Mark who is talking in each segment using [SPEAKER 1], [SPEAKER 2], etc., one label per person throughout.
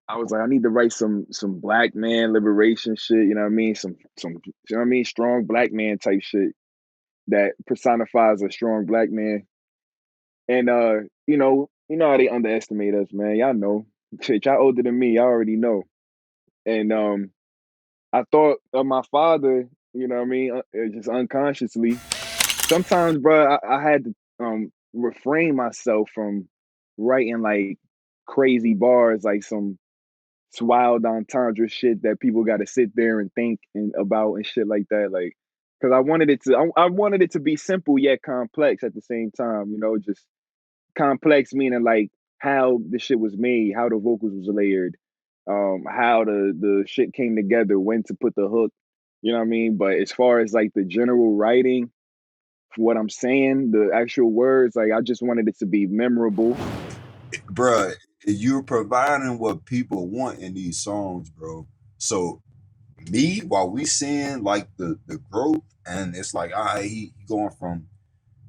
[SPEAKER 1] I was like, I need to write some black man liberation shit. You know what I mean? Some you know what I mean? Strong black man type shit that personifies a strong black man. And you know how they underestimate us, man. Y'all know. Shit, y'all older than me. Y'all already know. And I thought of my father. You know what I mean? Just unconsciously. Sometimes, bro, I had to refrain myself from writing like crazy bars, like some wild entendre shit that people got to sit there and think and about and shit like that. Like, because I wanted it to be simple yet complex at the same time. You know, just complex meaning like how the shit was made, how the vocals was layered, how the shit came together, when to put the hook. You know what I mean? But as far as like the general writing, what I'm saying, the actual words, like I just wanted it to be memorable.
[SPEAKER 2] Bruh, you're providing what people want in these songs, bro. So me, while we seeing like the growth, and it's like, all right, he going from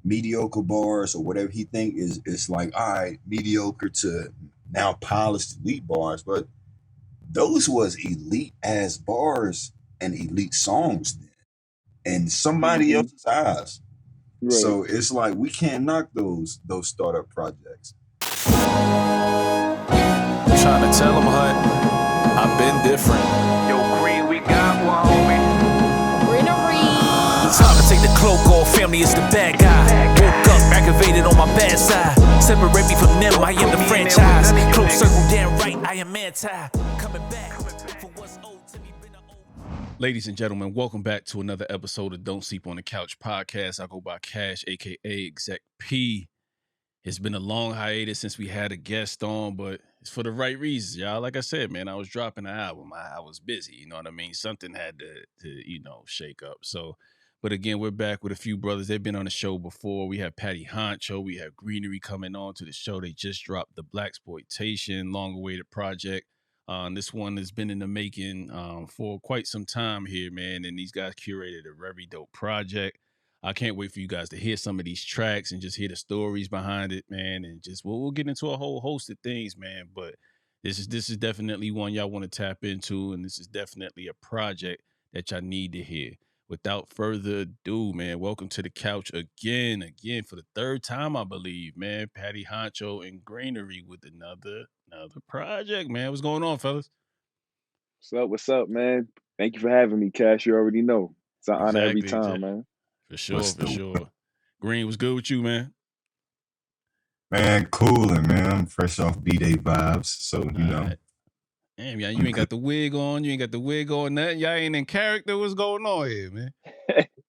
[SPEAKER 2] mediocre bars or whatever he think is, it's like, all right, mediocre to now polished elite bars. But those was elite ass bars and elite songs then, in somebody
[SPEAKER 1] Hmm.
[SPEAKER 2] else's eyes.
[SPEAKER 1] Right.
[SPEAKER 2] So it's like we can't knock those startup projects.
[SPEAKER 3] Trying to tell them, Hut, I've been different.
[SPEAKER 4] Yo, Green, we got one, homie.
[SPEAKER 5] Greenery.
[SPEAKER 3] Time to take the cloak off, family is the bad guy. Woke up, aggravated on my bad side. Separate me from them, I am the franchise. Close circle, damn right, I am anti. Coming back for what's owed to me, been a old. Ladies and gentlemen, welcome back to another episode of Don't Sleep on the Couch podcast. I go by Cash, aka Exec P. It's been a long hiatus since we had a guest on, but it's for the right reasons, y'all. Like I said, man, I was dropping an album. I was busy, you know what I mean? Something had to shake up. So, but again, we're back with a few brothers. They've been on the show before. We have Patty Honcho. We have Greenery coming on to the show. They just dropped the Blaxploitation, long-awaited project. This one has been in the making for quite some time here, man. And these guys curated a very dope project. I can't wait for you guys to hear some of these tracks and just hear the stories behind it, man. And just we'll get into a whole host of things, man. But this is definitely one y'all want to tap into, and this is definitely a project that y'all need to hear. Without further ado, man, welcome to the couch again for the third time, I believe, man. Patty Honcho and Greenery with another project, man. What's going on, fellas?
[SPEAKER 1] What's up, man? Thank you for having me, Cash. You already know. It's an honor every
[SPEAKER 3] Exactly,
[SPEAKER 1] time,
[SPEAKER 3] exactly.
[SPEAKER 1] man.
[SPEAKER 3] For sure,
[SPEAKER 2] What's
[SPEAKER 3] for
[SPEAKER 2] the
[SPEAKER 3] sure. Green, was good with you, man?
[SPEAKER 2] man cooling, man? I'm fresh off B-Day vibes, so
[SPEAKER 3] All right. Damn, y'all, you
[SPEAKER 2] I'm
[SPEAKER 3] ain't
[SPEAKER 2] good.
[SPEAKER 3] got the wig on. You ain't got the wig on. Nothing. Y'all ain't in character. What's going on here, man?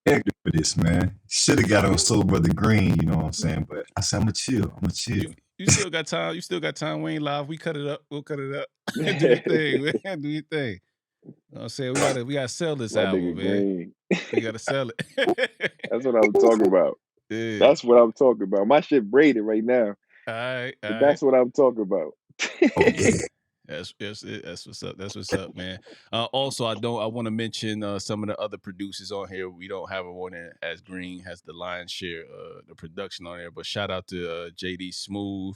[SPEAKER 2] Hectic for this, man. Should have got on Soul Brother Green, you know what I'm saying? But I said I'm gonna chill. I'm gonna chill.
[SPEAKER 3] You still got time. You still got time. We ain't live. We cut it up. We'll cut it up. Do your thing, man. Do your thing. You know what I'm saying? We gotta sell this
[SPEAKER 1] My
[SPEAKER 3] album,
[SPEAKER 1] nigga
[SPEAKER 3] man.
[SPEAKER 1] Green.
[SPEAKER 3] We gotta sell it.
[SPEAKER 1] That's what I'm talking about.
[SPEAKER 3] Yeah.
[SPEAKER 1] That's what I'm talking about. My shit braided right now,
[SPEAKER 3] All right. All
[SPEAKER 1] but
[SPEAKER 3] right.
[SPEAKER 1] that's what I'm talking about.
[SPEAKER 2] Oh yeah.
[SPEAKER 3] That's what's up. That's what's up, man. Also, I want to mention some of the other producers on here. We don't have one as Green has the lion's share the production on there, but shout out to JD Smooth,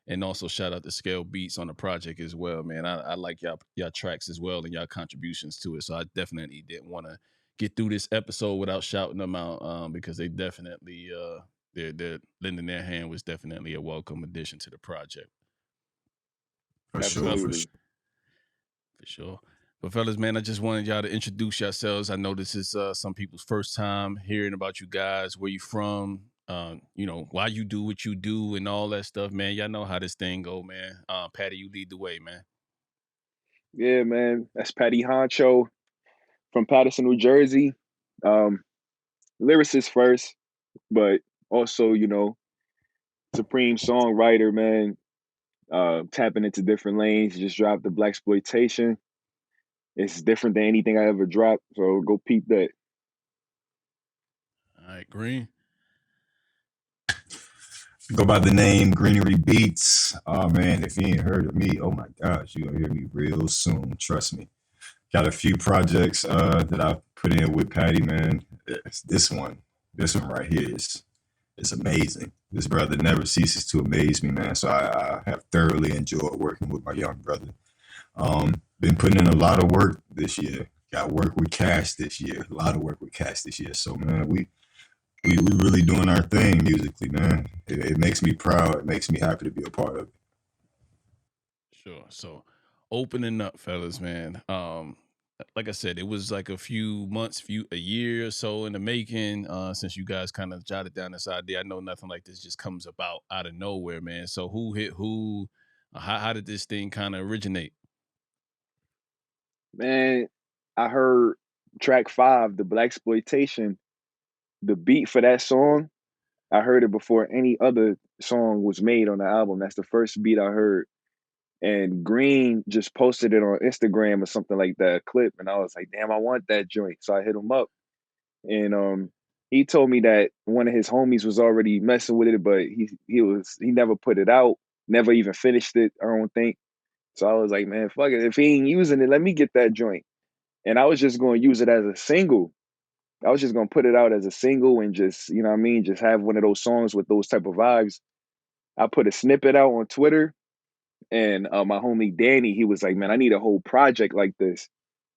[SPEAKER 3] and also shout out to Scale Beats on the project as well, man. I like y'all tracks as well and y'all contributions to it. So I definitely didn't want to get through this episode without shouting them out because they definitely they're lending their hand was definitely a welcome addition to the project.
[SPEAKER 2] For
[SPEAKER 3] But
[SPEAKER 2] sure, for
[SPEAKER 1] Absolutely.
[SPEAKER 2] sure.
[SPEAKER 3] For sure. But fellas, man, I just wanted y'all to introduce yourselves. I know this is some people's first time hearing about you guys, where you from, why you do what you do and all that stuff, man. Y'all know how this thing go, man. Patty, you lead the way, man.
[SPEAKER 1] Yeah, man. That's Patty Honcho from Paterson, New Jersey. Um, lyricist first, but also, supreme songwriter, man. Tapping into different lanes. Just dropped the Blaxploitation. It's different than anything I ever dropped. So go peep that.
[SPEAKER 3] All right, Green.
[SPEAKER 2] Go by the name Greenery Beats. Oh man, if you ain't heard of me, oh my gosh, you gonna hear me real soon. Trust me. Got a few projects that I put in with Patty, man. This one right here is amazing. This brother never ceases to amaze me, man. So I have thoroughly enjoyed working with my young brother. Been putting in a lot of work this year. Got work with Cash this year. A lot of work with Cash this year. So man, we really doing our thing musically, man. It makes me proud. It makes me happy to be a part of it.
[SPEAKER 5] Sure. So opening up, fellas, man. Like I said, it was like a few months, a year or so in the making, since you guys kind of jotted down this idea. I know nothing like this just comes about out of nowhere, man. So who hit who? How did this thing kind of originate?
[SPEAKER 1] Man, I heard track 5, the Blaxploitation, the beat for that song. I heard it before any other song was made on the album. That's the first beat I heard. And Green just posted it on Instagram or something like that, a clip, and I was like, damn, I want that joint. So I hit him up, and he told me that one of his homies was already messing with it, but he never put it out, never even finished it, I don't think. So I was like, man, fuck it. If he ain't using it, let me get that joint. And I was just going to use it as a single. I was just going to put it out as a single and just, you know what I mean, just have one of those songs with those type of vibes. I put a snippet out on Twitter, and my homie Danny, he was like, man, I need a whole project like this.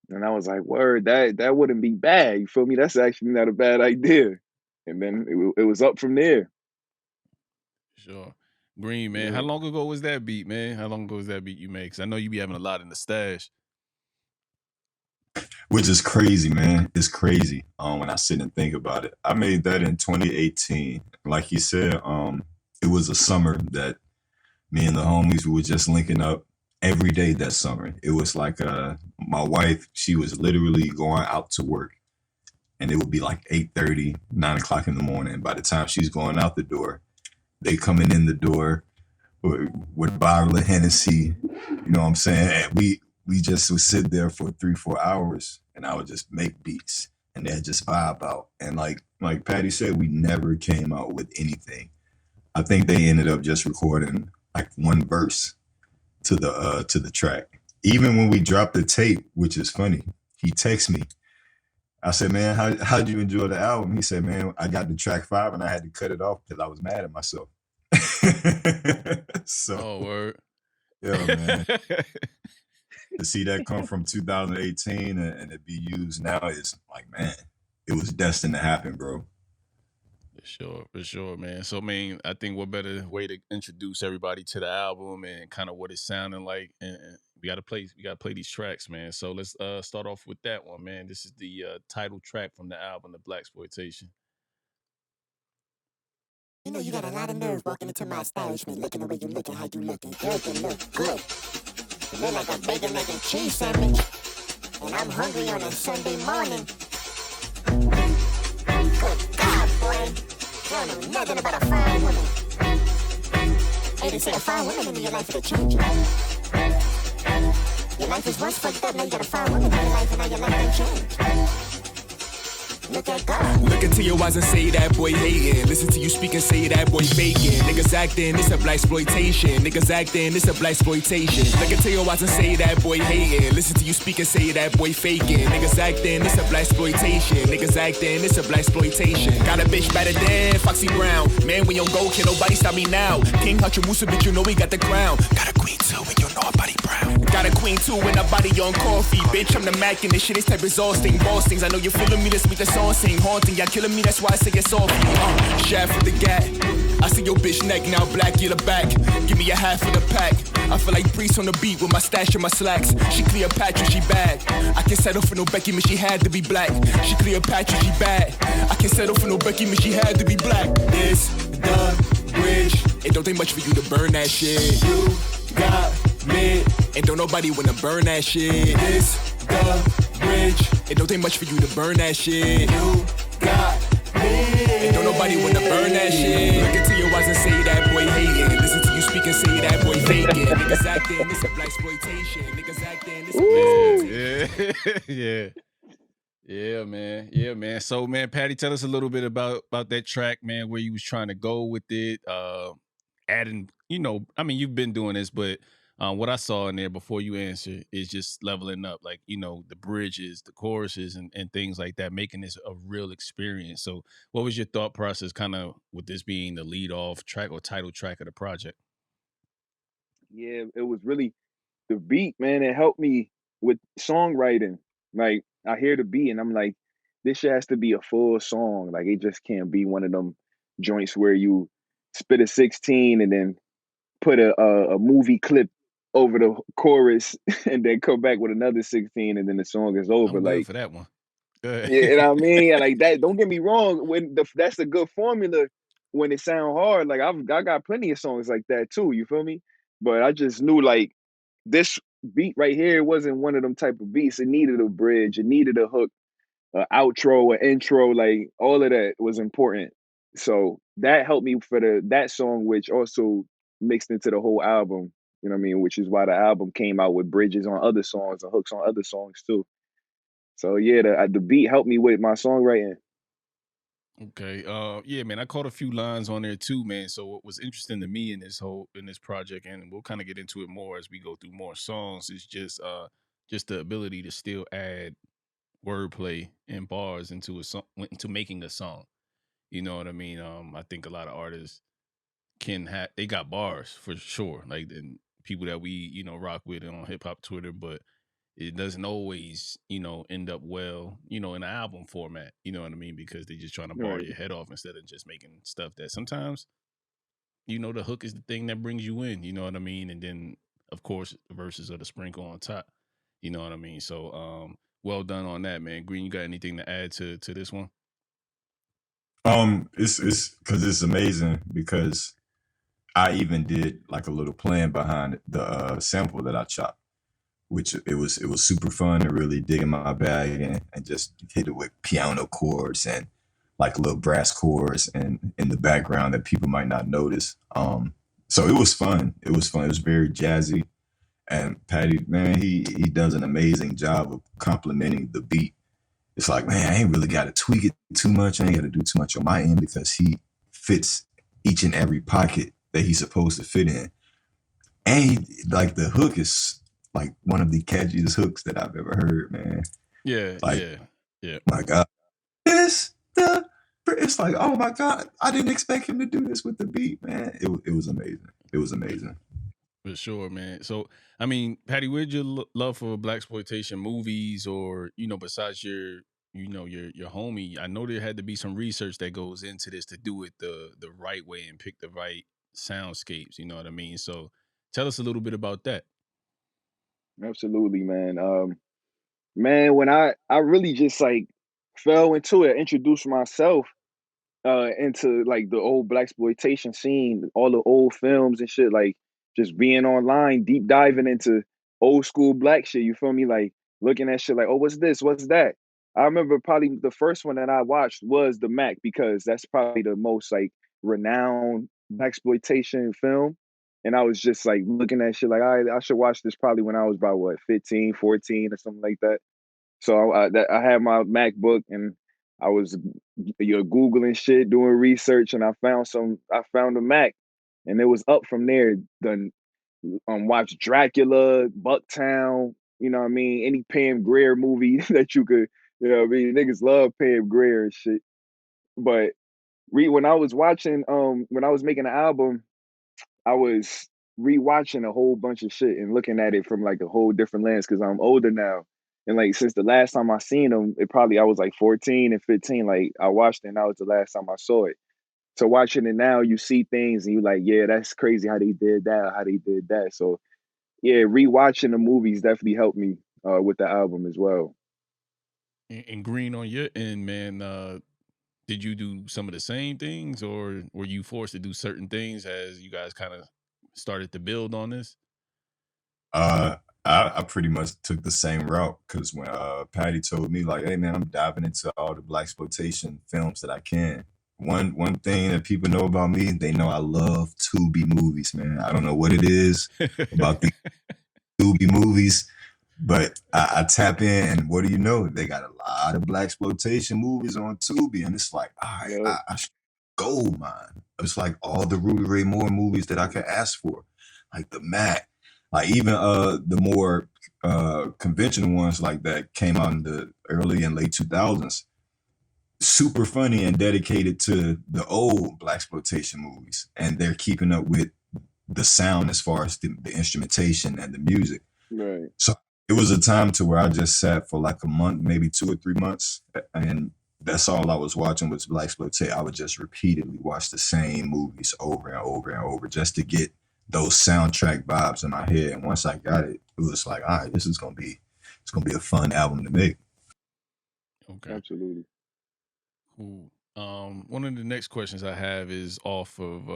[SPEAKER 1] And I was like, word, that wouldn't be bad. You feel me? That's actually not a bad idea. And then it was up from there.
[SPEAKER 5] Sure. Green, man.
[SPEAKER 1] Yeah.
[SPEAKER 5] How long ago was that beat, man? How long ago was that beat you made? Because I know you be having a lot in the stash.
[SPEAKER 2] Which is crazy, man. It's crazy. When I sit and think about it, I made that in 2018. Like you said, it was a summer that me and the homies we were just linking up every day that summer. It was like my wife, she was literally going out to work, and it would be like 8:30, 9 o'clock in the morning. By the time she's going out the door, they coming in the door with a bottle of Hennessy. You know what I'm saying? And we just would sit there for 3-4 hours, and I would just make beats, and they'd just vibe out. And like Patty said, we never came out with anything. I think they ended up just recording like one verse to the track. Even when we dropped the tape, which is funny, he texted me. I said, man, how'd you enjoy the album? He said, man, I got to track 5 and I had to cut it off because I was mad at myself. So,
[SPEAKER 5] oh, word.
[SPEAKER 2] Yeah, man. To see that come from 2018 and it be used now is like, man, it was destined to happen, bro.
[SPEAKER 5] For sure, man. So, I mean, I think what better way to introduce everybody to the album and kind of what it's sounding like. And we gotta play these tracks, man. So let's start off with that one, man. This is the title track from the album, the Blaxploitation.
[SPEAKER 6] You know you got a lot of nerve walking into my establishment, looking the way you looking, how you looking. Girl, you look good. You look like a bacon, egg, and cheese sandwich. And I'm hungry on a Sunday morning. Good God, boy. You don't know nothing about a fine woman. Hey, they say a fine woman in your life will change you. Your life is once fucked up, now you got a fine woman in your life, and now your life ain't changed. Look at God.
[SPEAKER 3] Look into your eyes and say that boy hating. Listen to you speak and say that boy faking. Niggas acting, it's a Blaxploitation. Niggas acting, it's a Blaxploitation. Look into your eyes and say that boy hating. Listen to you speak and say that boy faking. Niggas acting, it's a Blaxploitation. Niggas acting, it's a Blaxploitation. Got a bitch better than Foxy Brown. Man, we on go, can nobody stop me now. King Huncho Musa, bitch, you know we got the crown. Got a queen too, and you know her body brown. Got a queen too, and her body on coffee. Bitch, I'm the Mac, and this shit is type exhausting. Boss things, I know you're feeling me, let's meet the song sing. Haunting, y'all killing me, that's why I say it's off. Shaft for the gat. I see your bitch neck, now black, get her back. Give me a half of the pack. I feel like Priest on the beat with my stash and my slacks. She Cleopatra, she bad. I can't settle for no Becky, man, she had to be black. She Cleopatra, she bad. I can't settle for no Becky, man, she had to be black. This the bridge. It don't take much for you to burn that shit. You got me, and don't nobody wanna burn that shit. This the bridge. It don't take much for you to burn that shit. You got me, and don't nobody wanna burn that shit. Look into your eyes and say that boy hating. Listen to you speak and say that boy faking. Niggas acting, it's a Blaxploitation. Niggas acting, it's a Blaxploitation.
[SPEAKER 5] Yeah. Yeah, man. Yeah, man. So, man, Patty, tell us a little bit about that track, man, where you was trying to go with it. Adding, I mean, you've been doing this, but what I saw in there before you answer is just leveling up, like, the bridges, the choruses, and things like that, making this a real experience. So what was your thought process kind of with this being the lead off track or title track of the project?
[SPEAKER 1] Yeah, it was really the beat, man, it helped me with songwriting. Like I hear the beat and I'm like, this shit has to be a full song. Like it just can't be one of them joints where you spit a 16 and then put a movie clip over the chorus and then come back with another 16 and then the song is over.
[SPEAKER 5] I'm good
[SPEAKER 1] Like,
[SPEAKER 5] for that one. Good.
[SPEAKER 1] yeah, you know what I mean? Yeah, like that. Don't get me wrong. When that's a good formula when it sound hard. Like I got plenty of songs like that too. You feel me? But I just knew like this beat right here wasn't one of them type of beats. It needed a bridge. It needed a hook, an outro, an intro. Like all of that was important. So that helped me for that song, which also mixed into the whole album. You know what I mean? Which is why the album came out with bridges on other songs and hooks on other songs too. So yeah, the beat helped me with my songwriting.
[SPEAKER 5] Okay. Yeah, man, I caught a few lines on there too, man. So what was interesting to me in this project, and we'll kind of get into it more as we go through more songs, is just the ability to still add wordplay and bars into a song, into making a song. You know what I mean? I think a lot of artists they got bars for sure, like the people that we rock with on hip hop Twitter, but it doesn't always end up well in an album format. You know what I mean? Because they're just trying to bar
[SPEAKER 1] Right.
[SPEAKER 5] your head off instead of just making stuff that sometimes the hook is the thing that brings you in. You know what I mean? And then of course the verses are the sprinkle on top. You know what I mean? So well done on that, man. Green, you got anything to add to this one?
[SPEAKER 2] It's because it's amazing because I even did like a little plan behind the sample that I chopped, which it was super fun to really dig in my bag and just hit it with piano chords and like little brass chords and in the background that people might not notice. So it was fun. It was fun. It was very jazzy. And Patty, man, he does an amazing job of complementing the beat. It's like, man, I ain't really got to tweak it too much. I ain't got to do too much on my end because he fits each and every pocket that he's supposed to fit in. And like the hook is like one of the catchiest hooks that I've ever heard, man.
[SPEAKER 5] Yeah,
[SPEAKER 2] Like,
[SPEAKER 5] yeah.
[SPEAKER 2] my God, it's like, oh my God, I didn't expect him to do this with the beat, man. It was amazing. It was amazing.
[SPEAKER 5] For sure, man. So, I mean, Patty, where'd your love for Blaxploitation movies, or besides your homie? I know there had to be some research that goes into this to do it the right way and pick the right soundscapes. You know what I mean? So, tell us a little bit about that.
[SPEAKER 1] Absolutely, man. Man, when I really just like fell into it, introduced myself into like the old Blaxploitation scene, all the old films and shit, like just being online, deep diving into old school black shit. You feel me? Like looking at shit like, oh, what's this? What's that? I remember probably the first one that I watched was the Mac because that's probably the most like renowned Blaxploitation film. And I was just like looking at shit like, I should watch this probably when I was about what, 15, 14 or something like that. So I had my MacBook and I was googling shit, doing research, and I found a Mac, and it was up from there. Done watched Dracula, Bucktown. You know what I mean? Any Pam Grier movie that you could. You know what I mean? Niggas love Pam Grier and shit. But when I was watching, when I was making an album, I was rewatching a whole bunch of shit and looking at it from like a whole different lens because I'm older now. And like since the last time I seen them, I was like 14 and 15. Like I watched it and that was the last time I saw it. So watching it now, you see things and you like, yeah, that's crazy how they did that, how they did that. So yeah, rewatching the movies definitely helped me with the album as well.
[SPEAKER 5] And Green, on your end, man, did you do some of the same things, or were you forced to do certain things as you guys kind of started to build on this?
[SPEAKER 2] I pretty much took the same route because when Patty told me like, hey man, I'm diving into all the Blaxploitation films that I can. One thing that people know about me, they know I love Tubi movies, man. I don't know what it is about the Tubi movies, but I tap in, and what do you know? They got a lot of Blaxploitation movies on Tubi, and it's like, all right,
[SPEAKER 1] Yep.
[SPEAKER 2] I should gold mine. It's like all the Greenery Moore movies that I could ask for, like the Mac, like even the more conventional ones like that came out in the early and late 2000s. Super funny and dedicated to the old Blaxploitation movies, and they're keeping up with the sound as far as the instrumentation and the music.
[SPEAKER 1] Right.
[SPEAKER 2] So it was a time to where I just sat for like a month, maybe 2 or 3 months, and that's all I was watching was Blaxploitation. I would just repeatedly watch the same movies over and over and over just to get those soundtrack vibes in my head. And once I got it, it was like, all right, it's gonna be a fun album to make.
[SPEAKER 5] Okay.
[SPEAKER 1] Absolutely.
[SPEAKER 5] Cool. One of the next questions I have is off of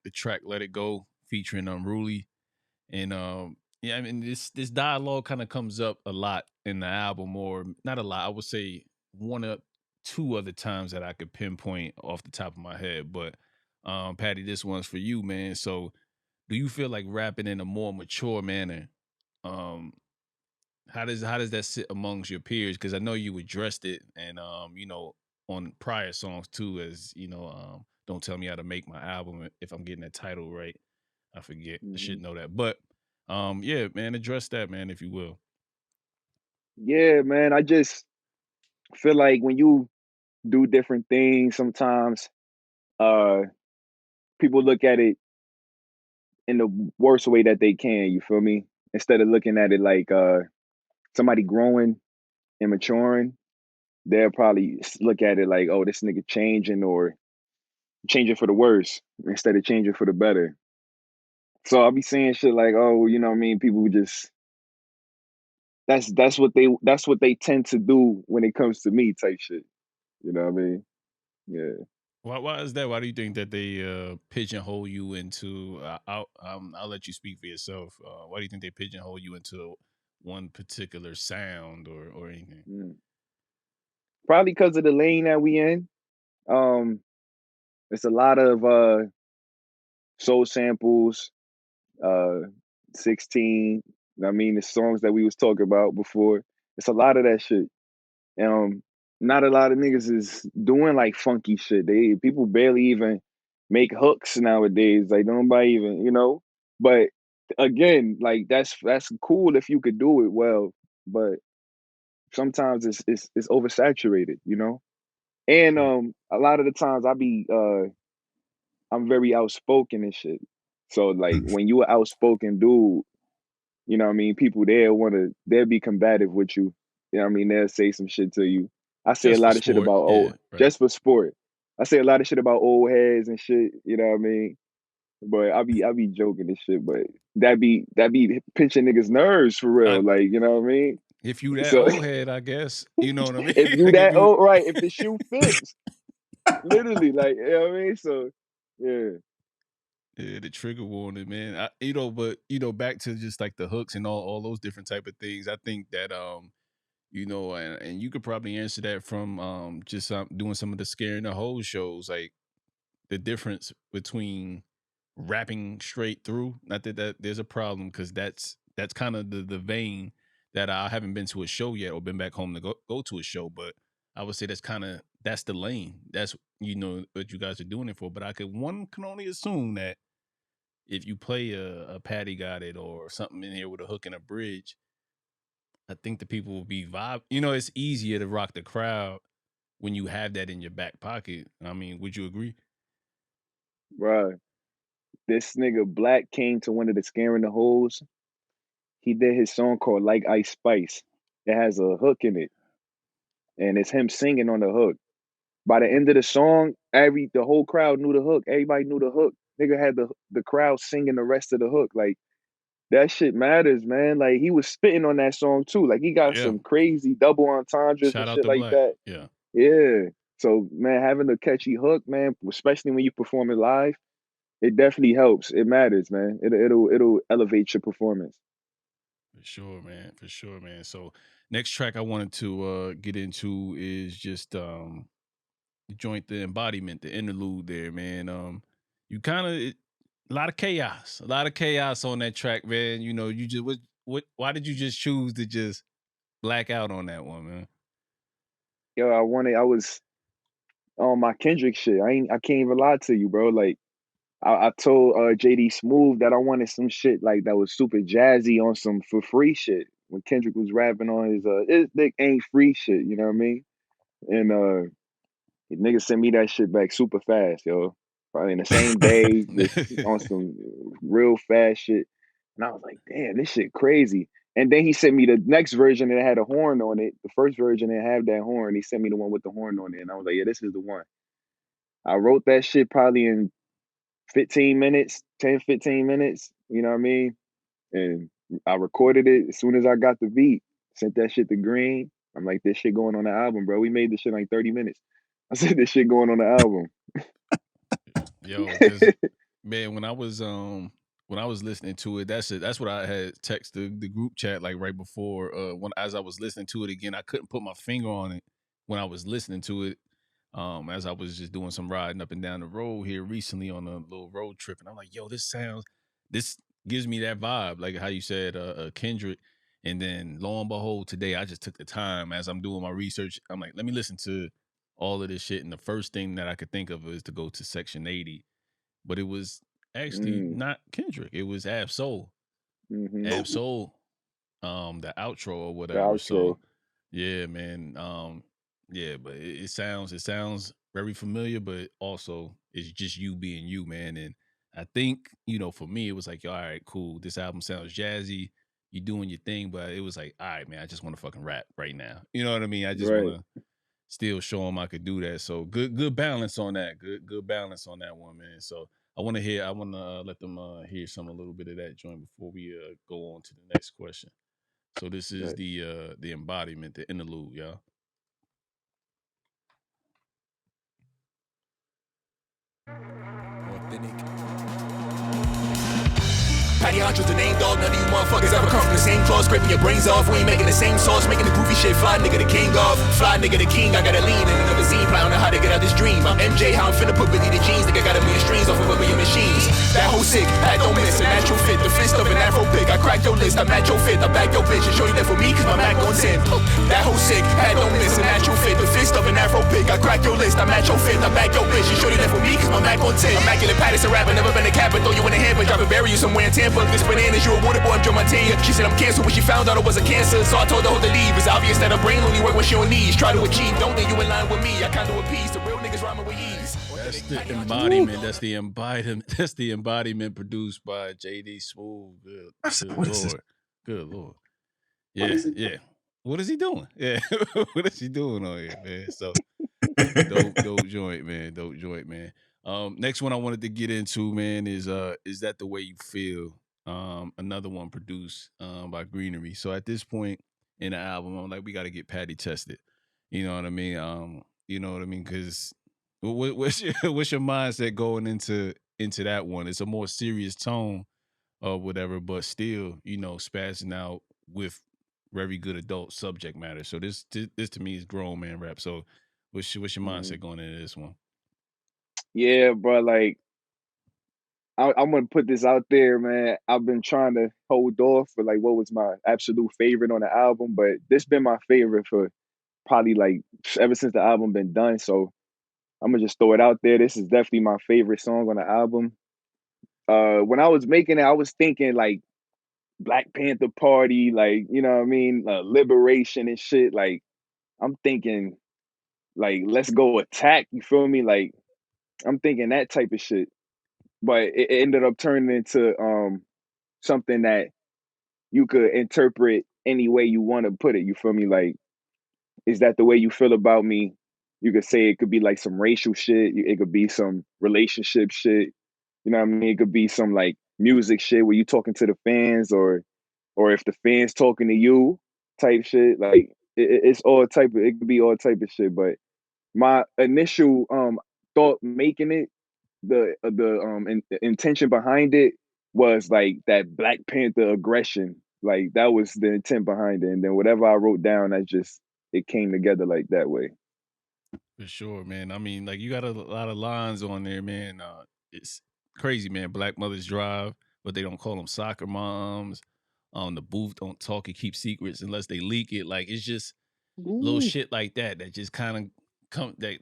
[SPEAKER 5] the track "Let It Go" featuring Unruly, and yeah, I mean this dialogue kind of comes up a lot in the album, or not a lot. I would say one or two other times that I could pinpoint off the top of my head. But Patty, this one's for you, man. So, do you feel like rapping in a more mature manner? Um, how does that sit amongst your peers? Because I know you addressed it, and on prior songs too, as don't tell me how to make my album if I'm getting that title right. I forget. I
[SPEAKER 1] Hmm.
[SPEAKER 5] should know that, but yeah, man, address that, man, if you will.
[SPEAKER 1] Yeah, man. I just feel like when you do different things, sometimes uh people look at it in the worst way that they can. You feel me? Instead of looking at it like somebody growing and maturing, they'll probably look at it like, oh, this nigga changing or changing for the worse instead of changing for the better. So I'll be saying shit like, oh, you know what I mean? People just that's what they tend to do when it comes to me type shit. You know what I mean? Yeah.
[SPEAKER 5] Why is that? Why do you think that they pigeonhole you into? I'll let you speak for yourself. Why do you think they pigeonhole you into one particular sound or anything?
[SPEAKER 1] Mm. Probably because of the lane that we in. Um, it's a lot of soul samples, uh 16. I mean the songs that we was talking about before. It's a lot of that shit. Um, Not a lot of niggas is doing like funky shit. People barely even make hooks nowadays. Like nobody even, you know. But again, like that's cool if you could do it well, but sometimes it's oversaturated, you know. And
[SPEAKER 5] True.
[SPEAKER 1] a lot of the times I'm very outspoken and shit. So like
[SPEAKER 2] Mm.
[SPEAKER 1] when you an outspoken dude, you know what I mean, people they'll be combative with you. You know what I mean? They'll say some shit to you. I say a
[SPEAKER 5] Just for
[SPEAKER 1] lot of shit
[SPEAKER 5] sport,
[SPEAKER 1] about
[SPEAKER 5] yeah,
[SPEAKER 1] old
[SPEAKER 5] right.
[SPEAKER 1] just for sport. I say a lot of shit about old heads and shit, you know what I mean? But I be joking and shit, but that be pinching niggas' nerves for
[SPEAKER 5] I,
[SPEAKER 1] real. Like, you know what I mean?
[SPEAKER 5] if you that
[SPEAKER 1] So
[SPEAKER 5] old head, I guess you know what I mean.
[SPEAKER 1] if you
[SPEAKER 5] Like if
[SPEAKER 1] that
[SPEAKER 5] you
[SPEAKER 1] old, right, if the shoe fits, literally, like, you know what I mean? So yeah.
[SPEAKER 5] yeah, the trigger warning, man. But back to just like the hooks and all those different type of things. I think that and you could probably answer that from just doing some of the scaring the whole shows, like the difference between rapping straight through. Not that there's a problem, because that's kind of the vein that I haven't been to a show yet or been back home to go to a show, but I would say that's the lane. That's what you guys are doing it for. But one can only assume that if you play a Patty Got It or something in here with a hook and a bridge, I think the people will be vibe. It's easier to rock the crowd when you have that in your back pocket. I mean, would you agree?
[SPEAKER 1] Bruh, this nigga Black came to one of the scaring the holes. He did his song called Like Ice Spice. It has a hook in it, and it's him singing on the hook. By the end of the song, the whole crowd knew the hook. Everybody knew the hook. Nigga had the crowd singing the rest of the hook. Like that shit matters, man. Like he was spitting on that song too. Like he got
[SPEAKER 5] Yeah.
[SPEAKER 1] some crazy double entendres and
[SPEAKER 5] Shout out
[SPEAKER 1] shit
[SPEAKER 5] to
[SPEAKER 1] like
[SPEAKER 5] Black.
[SPEAKER 1] that.
[SPEAKER 5] Yeah.
[SPEAKER 1] Yeah. So man, having a catchy hook, man, especially when you perform it live, it definitely helps. It matters, man. It'll elevate your performance.
[SPEAKER 5] For sure, man. For sure, man. So next track I wanted to get into is just the joint, the embodiment, the interlude there, man. You kind of a lot of chaos. A lot of chaos on that track, man. You just why did you just choose to just black out on that one, man?
[SPEAKER 1] Yo, I was on my Kendrick shit. I can't even lie to you, bro. Like I told JD Smooth that I wanted some shit like that was super jazzy on some for free shit. When Kendrick was rapping on his dick ain't free shit, you know what I mean? And the nigga sent me that shit back super fast, yo. Probably in the same day, just on some real fast shit. And I was like, damn, this shit crazy. And then he sent me the next version that had a horn on it. The first version didn't have that horn. He sent me the one with the horn on it. And I was like, yeah, this is the one. I wrote that shit probably in 15 minutes, 10, 15 minutes. You know what I mean? And I recorded it as soon as I got the beat. Sent that shit to Green. I'm like, this shit going on the album, bro. We made this shit in like 30 minutes. I said, this shit going on the album.
[SPEAKER 5] Yo, because man, when I was listening to it, that's what I had texted the group chat like right before as I was listening to it again. I couldn't put my finger on it when I was listening to it. As I was just doing some riding up and down the road here recently on a little road trip, and I'm like, yo, this gives me that vibe, like how you said, Kendrick. And then lo and behold, today I just took the time as I'm doing my research. I'm like, let me listen to all of this shit. And the first thing that I could think of is to go to Section 80. But it was actually not Kendrick. It was Ab Soul. Ab Soul, the outro or whatever. So yeah, man. Yeah, but it sounds very familiar, but also it's just you being you, man. And I think, for me, it was like, all right, cool. This album sounds jazzy. You doing your thing, but it was like, all right, man, I just want to fucking rap right now. You know what I mean? I just want to still show him I could do that. So good balance on that. Good balance on that one, man. So I want to let them hear a little bit of that joint before we go on to the next question. So this is the embodiment, the interlude, y'all.
[SPEAKER 3] Authentic.
[SPEAKER 7] Patty Honcho's the name, dog. None of you motherfuckers ever come from the same cloth. Scraping your brains off. We ain't making the same sauce. Making the groovy shit. Fly nigga the king off. Fly nigga the king. I gotta lean in another zine. Plotting on how to get out this dream. I'm MJ. How I'm finna put Billy the jeans. Nigga got a million streams off of a million machines. That whole sick. Pat don't miss. A natural fit. The fist of an afro pick. I cracked your list. I'm at your fit. I back your bitch. And show you that for me. Cause my Mac on 10. That whole sick. Pat don't miss. A natural fit. The fist of an afro pick. I cracked your list. I'm at your fit. I back your bitch. And show you that for me. Cause my Mac on 10. Immaculate Patterson rapper. Never been a cap. Throw you in the head. But drop and bury you somewhere in Tampa. This bananas. You a water boy, I'm Joe Montana. She said I'm canceled when she found out it was a cancer. So I told her to leave. It's obvious that her brain only work when she on knees. Try to achieve, don't think you in line with me. I kinda appease the real niggas rhyming with ease.
[SPEAKER 5] That's the embodiment. That's the embodiment. That's the embodiment produced by JD Smooth. Good Lord. Good Lord. Yeah, yeah. What is he doing? Yeah. What is he doing on here, man? So dope joint, man. Dope joint, man. Next one I wanted to get into, man, is That the Way You Feel? Another one produced by Greenery. So at this point in the album, I'm like, we got to get Patty tested. You know what I mean? You know what I mean? Because what's your mindset going into that one? It's a more serious tone or whatever, but still, spazzing out with very good adult subject matter. So this to me is grown man rap. So what's your mindset going into this one?
[SPEAKER 1] Yeah, bro. Like, I'm gonna put this out there, man. I've been trying to hold off for like what was my absolute favorite on the album, but this been my favorite for probably like ever since the album been done. So I'm gonna just throw it out there. This is definitely my favorite song on the album. When I was making it, I was thinking like Black Panther Party, like, you know what I mean, liberation and shit. Like, I'm thinking like let's go attack. You feel me? Like, I'm thinking that type of shit. But it ended up turning into something that you could interpret any way you want to put it. You feel me? Like, is that the way you feel about me? You could say it could be like some racial shit. It could be some relationship shit. You know what I mean? It could be some like music shit where you talking to the fans, or if the fans talking to you type shit. Like, it's all type of, it could be all type of shit. But my initial thought making it, the intention behind it was like that Black Panther aggression. Like, that was the intent behind it. And then whatever I wrote down, it came together like that way.
[SPEAKER 5] For sure, man. I mean, like, you got a lot of lines on there, man. It's crazy, man. Black mothers drive, but they don't call them soccer moms. The booth don't talk and keep secrets unless they leak it. Like, it's just little shit like that just kind of that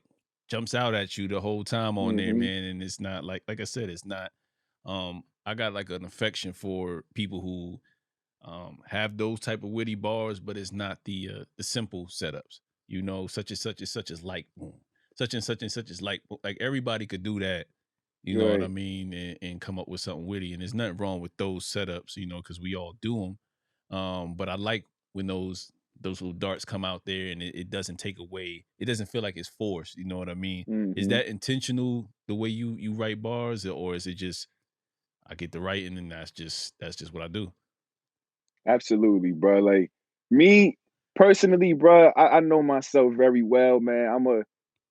[SPEAKER 5] jumps out at you the whole time on there, man. And it's not like I said, it's not. I got like an affection for people who have those type of witty bars, but it's not the simple setups. Such and such and such is like boom, such and such is like boom. Like, everybody could do that. You know what I mean, and come up with something witty. And there's nothing wrong with those setups, because we all do them. But I like when those little darts come out there and it doesn't take away. It doesn't feel like it's forced. You know what I mean? Is
[SPEAKER 1] Mm-hmm.
[SPEAKER 5] that intentional the way you write bars, or is it just I get the writing and that's just what I do?
[SPEAKER 1] Absolutely, bro. Like me personally, bro, I know myself very well, man. I'm a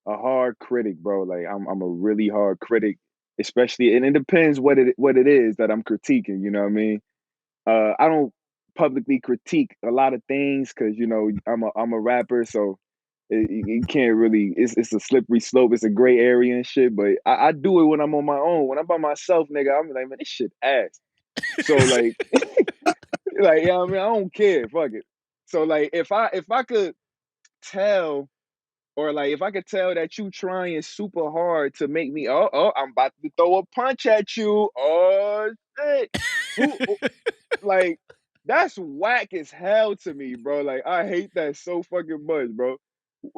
[SPEAKER 1] hard critic, bro. Like I'm a really hard critic, especially, and it depends what it is that I'm critiquing. You know what I mean? I don't publicly critique a lot of things because you know I'm a rapper, so you can't really. It's a slippery slope. It's a gray area and shit. But I do it when I'm on my own. When I'm by myself, nigga, I'm like, man, this shit ass. So like, like, you know what I mean? I don't care. Fuck it. So like, if I could tell, or like if I could tell that you trying super hard to make me, I'm about to throw a punch at you. Oh shit. Who like that's whack as hell to me, bro. Like I hate that so fucking much, bro.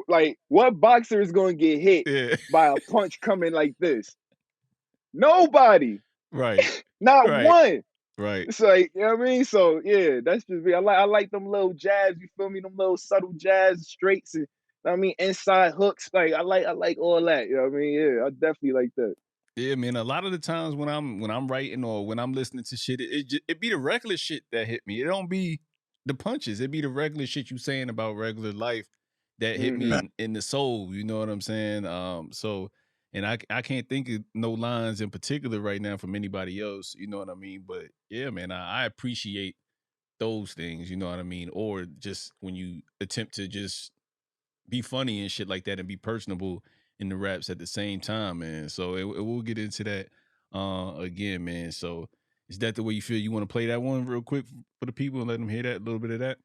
[SPEAKER 1] Like what boxer is gonna get hit
[SPEAKER 5] Yeah.
[SPEAKER 1] by a punch coming like this? Nobody.
[SPEAKER 5] Right.
[SPEAKER 1] Not
[SPEAKER 5] Right.
[SPEAKER 1] one.
[SPEAKER 5] Right.
[SPEAKER 1] It's like, you know what I mean? So yeah, that's just me. I like them little jabs, you feel me? Them little subtle jabs, straights, and you know what I mean, inside hooks. Like I like all that. You know what I mean? Yeah, I definitely like that.
[SPEAKER 5] Yeah, man. A lot of the times when I'm writing or when I'm listening to shit, it be the regular shit that hit me. It don't be the punches. It be the regular shit you saying about regular life that hit me
[SPEAKER 1] Mm-hmm.
[SPEAKER 5] in the soul. You know what I'm saying? So and I can't think of no lines in particular right now from anybody else. You know what I mean? But yeah, man, I appreciate those things. You know what I mean? Or just when you attempt to just be funny and shit like that and be personable in the raps at the same time, man. So we'll get into that again, man. So is that the way you feel? You want to play that one real quick for the people and let them hear that, a little bit of that?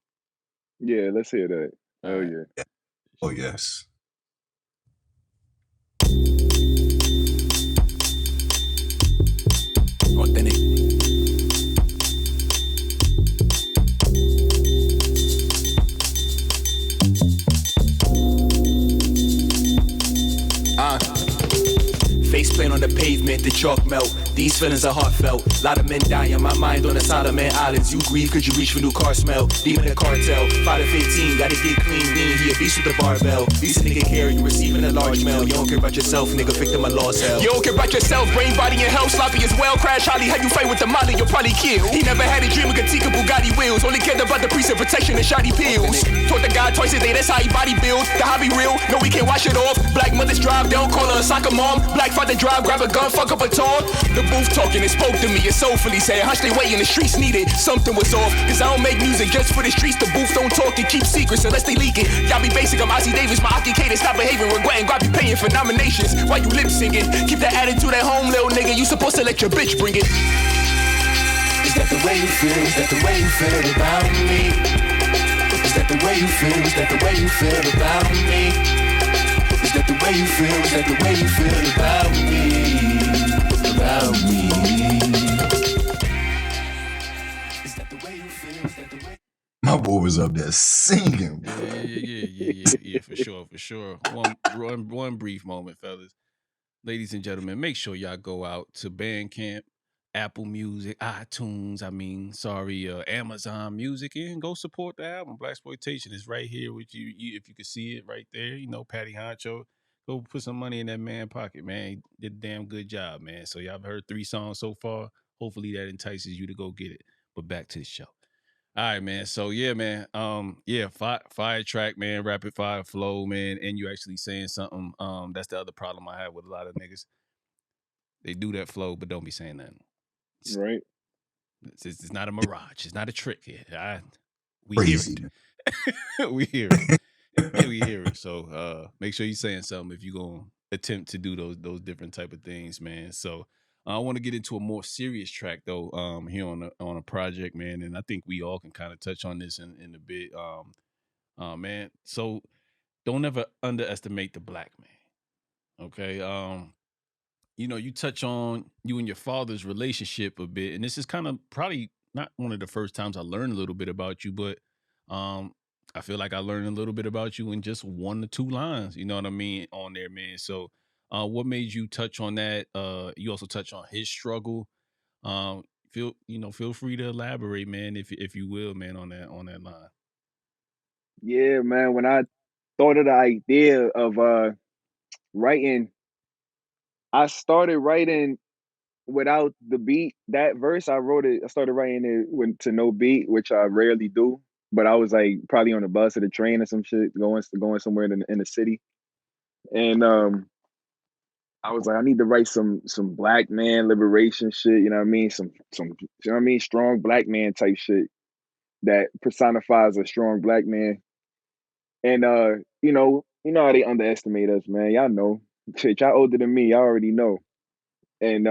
[SPEAKER 1] Yeah, let's hear that.
[SPEAKER 5] All
[SPEAKER 1] Oh
[SPEAKER 5] right.
[SPEAKER 1] yeah.
[SPEAKER 2] Oh yes.
[SPEAKER 7] Authentic. Face plant on the pavement, the chalk melt. These feelings are heartfelt. Lot of men die in my mind on the Solomon Islands. You grieve cause you reach for new car smell. Demon the cartel, 5 to 15, gotta get clean, lean. He a beast with the barbell. Beast nigga care, you receiving a large mail. You don't care about yourself, nigga, victim of lost hell. You don't care about yourself, brain, body, and health. Sloppy as well, crash, Holly, had you fight with the molly, you'll probably kill. He never had a dream of Katika Bugatti wheels. Only cared about the priest of protection and shoddy pills. Taught the guy twice a day, that's how he body build. The hobby real, no we can't wash it off. Black mothers drive, they don't call her a soccer mom. Black father drive, grab a gun, fuck up a tour. The booth talking, it spoke to me, it soulfully said, hush they way in the streets needed. Something was off, cause I don't make music just for the streets. The booth don't talk and keep secrets unless they leak it. Y'all be basic, I'm Ozzy Davis, my occupation, stop behaving, regretting, grab you paying for nominations. Why you lip singing? Keep that attitude at home, little nigga, you supposed to let your bitch bring it. Is that the way you feel? Is that the way you feel about me? Is that the way you feel? Is that the way you feel about me? Is that the way you feel? Is that the way you feel about me? About me. Is that the way you feel? Is that the way?
[SPEAKER 2] My boy was up there singing, bro.
[SPEAKER 5] Yeah, for sure. One brief moment, fellas. Ladies and gentlemen, make sure y'all go out to Bandcamp, Apple Music, iTunes, Amazon Music, and go support the album. Blaxploitation is right here with you. If you can see it right there, you know, Patty Honcho. Go put some money in that man pocket, man. He did a damn good job, man. So y'all have heard 3 songs so far. Hopefully that entices you to go get it. But back to the show. All right, man. So yeah, man. Fire track, man. Rapid fire flow, man. And you actually saying something. That's the other problem I have with a lot of niggas. They do that flow, but don't be saying nothing.
[SPEAKER 1] Right.
[SPEAKER 5] It's not a mirage. It's not a trick. We
[SPEAKER 2] Crazy.
[SPEAKER 5] hear it. We hear it. We hear it. So make sure you're saying something if you're gonna attempt to do those different type of things, man. So I want to get into a more serious track though, here on a project, man. And I think we all can kind of touch on this in a bit. Man. So don't ever underestimate the black man. Okay. You know, you touch on you and your father's relationship a bit, and this is kind of probably not one of the first times I learned a little bit about you, but I feel like I learned a little bit about you in just 1 or 2 lines, you know what I mean, on there, man. So what made you touch on that? You also touch on his struggle. feel free to elaborate, man, if you will, man, on that line.
[SPEAKER 1] Yeah, man. When I thought of the idea of writing, I started writing without the beat. That verse I wrote it. I started writing it to no beat, which I rarely do. But I was like probably on the bus or the train or some shit, going somewhere in the city, and I was like, I need to write some black man liberation shit. You know what I mean? Some you know what I mean? Strong black man type shit that personifies a strong black man. And you know how they underestimate us, man. Y'all know. Shit, y'all older than me. Y'all already know. And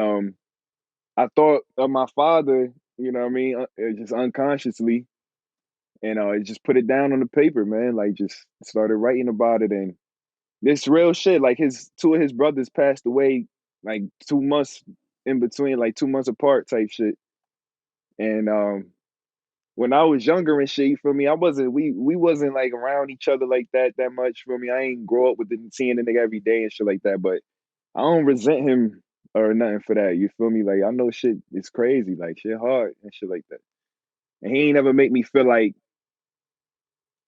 [SPEAKER 1] I thought of my father. You know what I mean? Just unconsciously, and I just put it down on the paper, man. Like just started writing about it, and this real shit. Like two of his brothers passed away, like 2 months in between, like 2 months apart, type shit. And when I was younger and shit, you feel me? We wasn't like around each other like that much. For me, I ain't grow up with seeing the nigga every day and shit like that. But I don't resent him or nothing for that. You feel me? Like I know shit is crazy, like shit hard and shit like that. And he ain't never make me feel like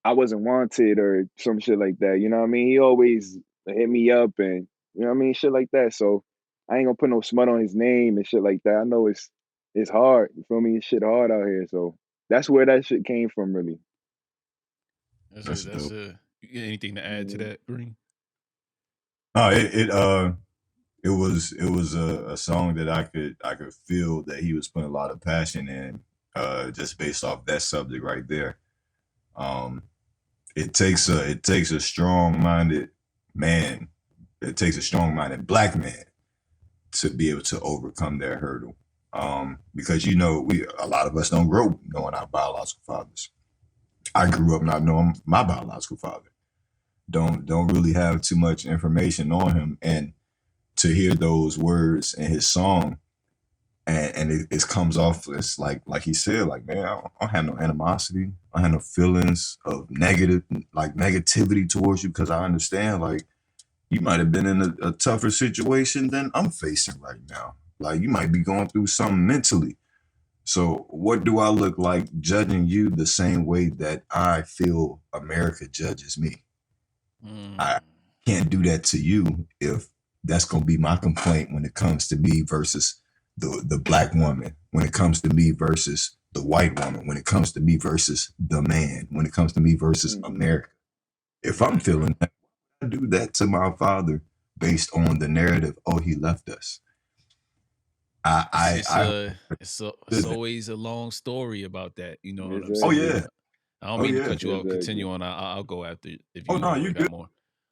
[SPEAKER 1] I wasn't wanted or some shit like that. You know what I mean? He always hit me up and you know what I mean, shit like that. So I ain't gonna put no smut on his name and shit like that. I know it's hard. You feel me? It's shit hard out here. So that's where that shit came from, really.
[SPEAKER 5] That's
[SPEAKER 2] dope.
[SPEAKER 5] Anything to add to that, Green?
[SPEAKER 2] No, it was a song that I could feel that he was putting a lot of passion in, just based off that subject right there. It takes a strong minded man. It takes a strong minded black man to be able to overcome that hurdle. Because a lot of us don't grow up knowing our biological fathers. I grew up not knowing my biological father. Don't really have too much information on him, and to hear those words in his song, and it comes off as like he said, like, man, I don't have no animosity, I have no feelings of negativity towards you, because I understand, like, you might have been in a tougher situation than I'm facing right now. Like, you might be going through something mentally. So what do I look like judging you the same way that I feel America judges me? I can't do that to you if that's going to be my complaint when it comes to me versus the black woman, when it comes to me versus the white woman, when it comes to me versus the man, when it comes to me versus America. If I'm feeling that, I do that to my father based on the narrative, oh, he left us.
[SPEAKER 5] It's always a long story about that. You know what I'm
[SPEAKER 2] Oh
[SPEAKER 5] saying?
[SPEAKER 2] yeah.
[SPEAKER 5] I don't mean to cut you off. Continue on. I'll go after if you
[SPEAKER 2] You
[SPEAKER 5] got
[SPEAKER 2] good.
[SPEAKER 5] more.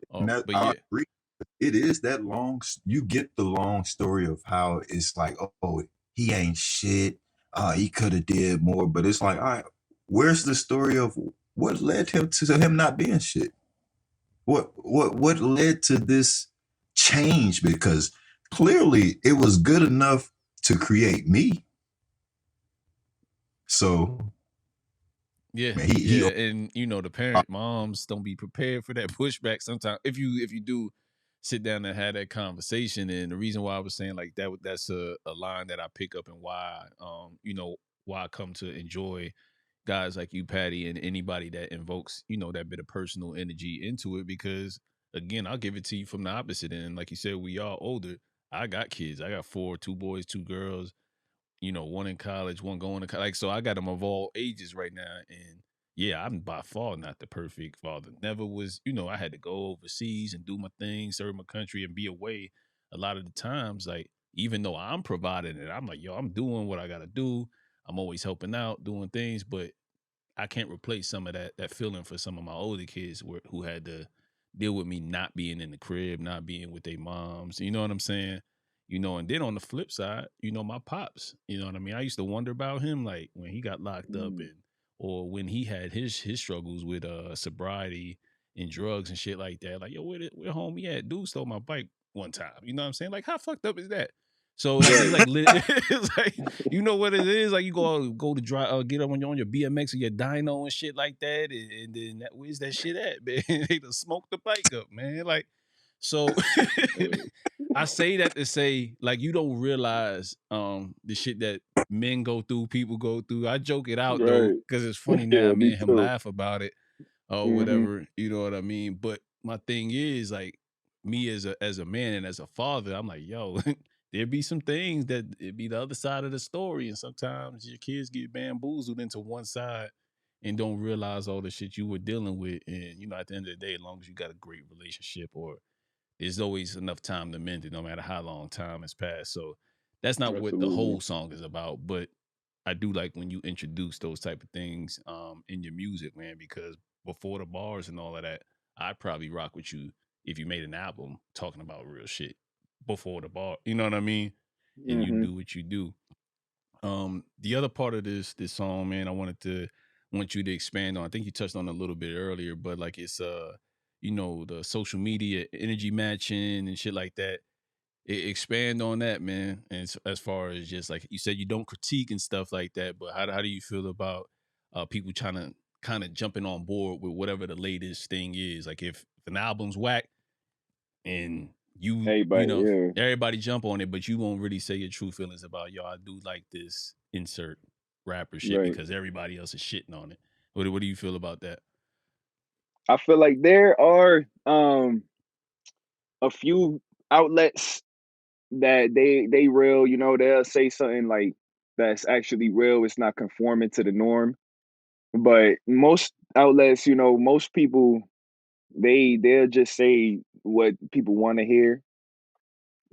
[SPEAKER 2] But yeah, I agree. It is that long. You get the long story of how it's like, oh, he ain't shit. He could have did more, but it's like, all right, where's the story of what led him to him not being shit? What led to this change? Because clearly it was good enough to create me. So
[SPEAKER 5] yeah,
[SPEAKER 2] man,
[SPEAKER 5] and the moms don't be prepared for that pushback sometimes. If you do sit down and have that conversation, and the reason why I was saying like that's a line that I pick up, and why why I come to enjoy guys like you, Patty, and anybody that invokes that bit of personal energy into it, because again, I'll give it to you from the opposite end. Like you said, we all older. I got kids. I got 4, 2 boys, 2 girls. One in college, one going to college. Like, so I got them of all ages right now. And yeah, I'm by far not the perfect father. Never was, I had to go overseas and do my thing, serve my country and be away a lot of the times. Like, even though I'm providing it, I'm like, yo, I'm doing what I got to do. I'm always helping out, doing things, but I can't replace some of that feeling for some of my older kids who had to deal with me not being in the crib, not being with their moms. You know what I'm saying? And then on the flip side, my pops, you know what I mean? I used to wonder about him, like when he got locked up or when he had his struggles with sobriety and drugs and shit like that. Like, yo, where homie at? Dude stole my bike one time. You know what I'm saying? Like, how fucked up is that? So like, it's like it's like, you know what it is? Like, you go to drive, get up on your BMX or your dyno and shit like that, and then where's that shit at, man? They done smoked the bike up, man. Like, so I say that to say, like, you don't realize the shit that men go through, people go through. I joke it out though,
[SPEAKER 1] Right.
[SPEAKER 5] because it's funny now.
[SPEAKER 1] Yeah,
[SPEAKER 5] Me
[SPEAKER 1] me
[SPEAKER 5] and him
[SPEAKER 1] too.
[SPEAKER 5] laugh about it or
[SPEAKER 1] Mm-hmm.
[SPEAKER 5] whatever. You know what I mean? But my thing is like me as a man and as a father, I'm like, yo, there be some things that it be the other side of the story, and sometimes your kids get bamboozled into one side and don't realize all the shit you were dealing with. And you know, at the end of the day, as long as you got a great relationship, or there's always enough time to mend it, no matter how long time has passed. So that's not what the
[SPEAKER 1] Absolutely.
[SPEAKER 5] whole song is about, but I do like when you introduce those type of things in your music, man, because before the bars and all of that, I'd probably rock with you if you made an album talking about real shit before the bar. You know what I mean? And you
[SPEAKER 1] Mm-hmm.
[SPEAKER 5] do what you do. The other part of this song, man, I want you to expand on. I think you touched on it a little bit earlier, but like it's you know, the social media energy matching and shit like that. Expand on that, man. And as far as just like you said, you don't critique and stuff like that, but how do you feel about people trying to kind of jumping on board with whatever the latest thing is? Like if an album's whack and you
[SPEAKER 1] Everybody,
[SPEAKER 5] know,
[SPEAKER 1] yeah.
[SPEAKER 5] everybody jump on it, but you won't really say your true feelings about, yo, I do like this insert rapper shit
[SPEAKER 1] Right.
[SPEAKER 5] because everybody else is shitting on it. What do you feel about that?
[SPEAKER 1] I feel like there are a few outlets that they real, you know, they'll say something like that's actually real. It's not conforming to the norm. But most outlets, you know, most people they'll just say what people want to hear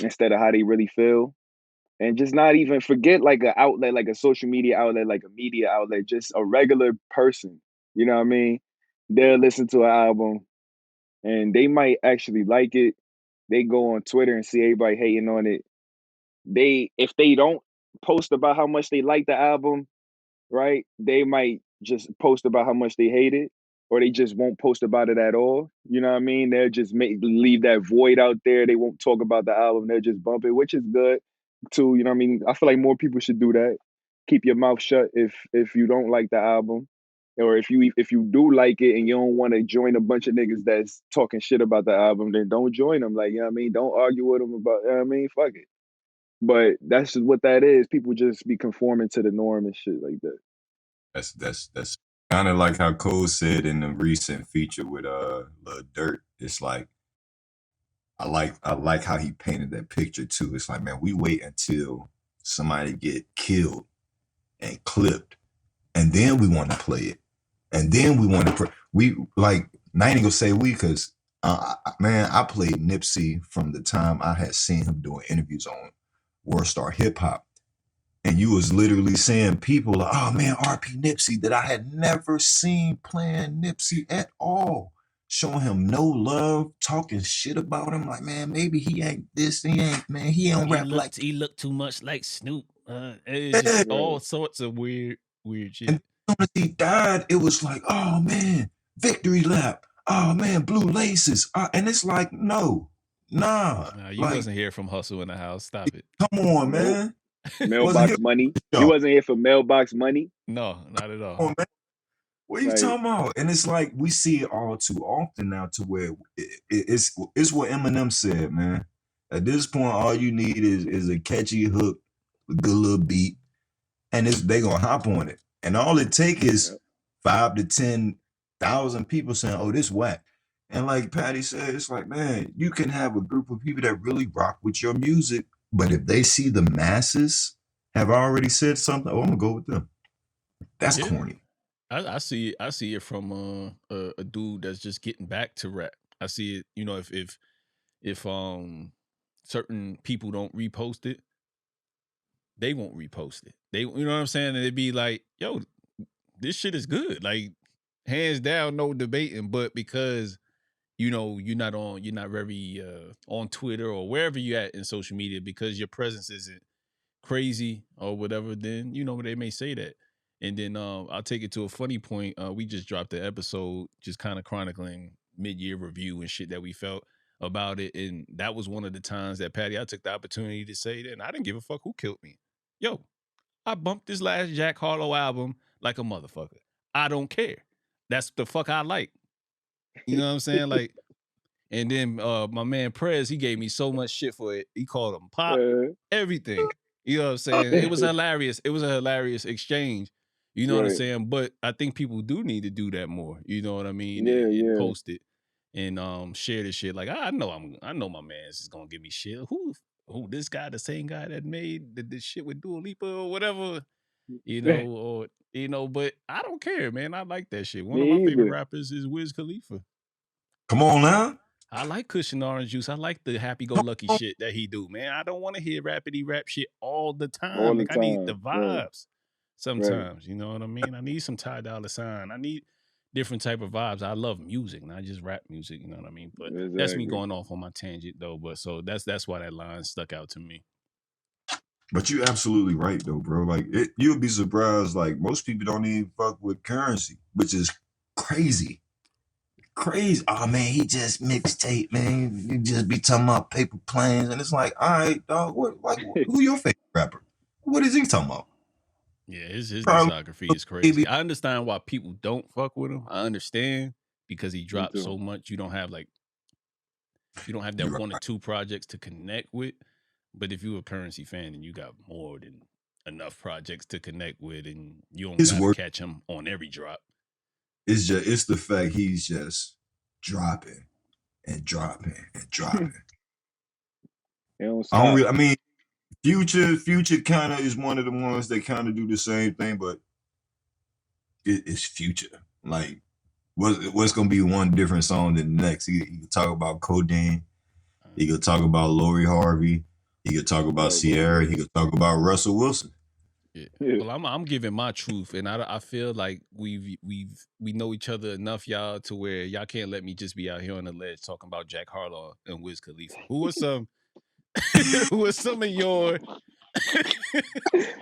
[SPEAKER 1] instead of how they really feel. And just not even forget like an outlet, like a social media outlet, like a media outlet, just a regular person. You know what I mean? They'll listen to an album and they might actually like it. They go on Twitter and see everybody hating on it. If they don't post about how much they like the album, right? They might just post about how much they hate it, or they just won't post about it at all. You know what I mean? They'll just leave that void out there. They won't talk about the album. They'll just bump it, which is good too. You know what I mean? I feel like more people should do that. Keep your mouth shut if you don't like the album, or if you do like it and you don't want to join a bunch of niggas that's talking shit about the album, then don't join them. Like, you know what I mean? Don't argue with them about. You know what I mean? Fuck it. But that's just what that is. People just be conforming to the norm and shit like that.
[SPEAKER 2] That's kind of like how Cole said in the recent feature with Lil Durk. It's like I like how he painted that picture too. It's like, man, we wait until somebody get killed and clipped, and then we want to play it, and then we want to we like. I ain't gonna say we because man, I played Nipsey from the time I had seen him doing interviews on World Star Hip Hop. And you was literally saying people like, oh man, RP Nipsey that I had never seen playing Nipsey at all. Showing him no love, talking shit about him. Like, man, maybe he ain't this, he ain't, man, he don't rap like
[SPEAKER 5] He looked too much like Snoop. It's just
[SPEAKER 2] that.
[SPEAKER 5] all
[SPEAKER 1] Right.
[SPEAKER 5] sorts of weird shit.
[SPEAKER 2] And as soon as he died, it was like, oh man, victory lap. Oh man, blue laces. And it's like, no, nah.
[SPEAKER 5] Nah, you
[SPEAKER 2] Like,
[SPEAKER 5] wasn't here from Hustle in the House. Stop it.
[SPEAKER 2] come on,
[SPEAKER 1] Nope.
[SPEAKER 2] man. Wasn't
[SPEAKER 1] Mailbox
[SPEAKER 2] here
[SPEAKER 1] money.
[SPEAKER 2] for
[SPEAKER 1] You
[SPEAKER 2] y'all.
[SPEAKER 1] wasn't here for mailbox money.
[SPEAKER 5] No, not at all.
[SPEAKER 2] Come on, man. What are you
[SPEAKER 1] Like,
[SPEAKER 2] talking about? And it's like we see it all too often now to where it's what Eminem said, man. At this point, all you need is a catchy hook, a good little beat, and they gonna hop on it. And all it take
[SPEAKER 1] yeah,
[SPEAKER 2] is 5 to 10,000 people saying, "Oh, this whack." And like Patty said, it's like, man, you can have a group of people that really rock with your music, but if they see the masses have already said something, oh, I'm gonna go with them. That's
[SPEAKER 5] Yeah.
[SPEAKER 2] corny.
[SPEAKER 5] I see it from a dude that's just getting back to rap. I see it, you know, if certain people don't repost it, they won't repost it. They, you know what I'm saying? And it'd be like, yo, this shit is good. Like, hands down, no debating. But because you know you're not very on Twitter or wherever you at in social media, because your presence isn't crazy or whatever, then you know they may say that. And then I'll take it to a funny point. We just dropped the episode just kind of chronicling mid-year review and shit that we felt about it. And that was one of the times that Patty, I took the opportunity to say that, and I didn't give a fuck who killed me. Yo, I bumped this last Jack Harlow album like a motherfucker. I don't care. That's the fuck I like. You know what I'm saying? Like, and then my man Prez, he gave me so much shit for it. He called him pop, everything. You know what I'm saying? It was hilarious. It was a hilarious exchange. You know what I'm
[SPEAKER 1] Right.
[SPEAKER 5] saying? But I think people do need to do that more. You know what I mean?
[SPEAKER 1] Yeah,
[SPEAKER 5] And
[SPEAKER 1] yeah.
[SPEAKER 5] post it and share this shit. Like I know my man's is gonna give me shit. Who this guy, the same guy that made this shit with Dua Lipa or whatever, but I don't care, man. I like that shit. One of my
[SPEAKER 1] Me
[SPEAKER 5] favorite
[SPEAKER 1] either.
[SPEAKER 5] rappers is Wiz Khalifa.
[SPEAKER 2] Come on now.
[SPEAKER 5] I like Cushion Orange Juice. I like the happy-go-lucky shit that he do, man. I don't want to hear rapidy rap shit all the
[SPEAKER 1] All
[SPEAKER 5] time.
[SPEAKER 1] the
[SPEAKER 5] Like I need the
[SPEAKER 1] time. Right.
[SPEAKER 5] vibes sometimes. You know what I mean? I need some Ty Dolla $ign. I need different type of vibes. I love music, not just rap music. You know what I mean? But that's me
[SPEAKER 1] Exactly.
[SPEAKER 5] going off on my tangent though. But so that's why that line stuck out to me.
[SPEAKER 2] But you're absolutely right though, bro. Like you'll be surprised. Like most people don't even fuck with Currency, which is crazy. Crazy. Oh man, he just mixtape, man. You just be talking about paper planes, and it's like, all right, dog. Who your favorite rapper? What is he talking about?
[SPEAKER 5] Yeah, his
[SPEAKER 2] Probably
[SPEAKER 5] discography is crazy. I understand why people don't fuck with him. I understand because he dropped so much. You don't have that one or two projects to connect with. But if you're a Currency fan and you got more than enough projects to connect with, and you don't got to catch him on every drop.
[SPEAKER 2] It's the fact he's just dropping and dropping and dropping. I mean, Future kind of is one of the ones that kind of do the same thing, but it's Future. Like, what's gonna be one different song than the next? He could talk about Codeine. He could talk about Lori Harvey. He could talk about Sierra. He could talk about Russell Wilson.
[SPEAKER 5] Yeah. Well, I'm giving my truth, and I feel like we know each other enough, y'all, to where y'all can't let me just be out here on the ledge talking about Jack Harlow and Wiz Khalifa. Who are some of your?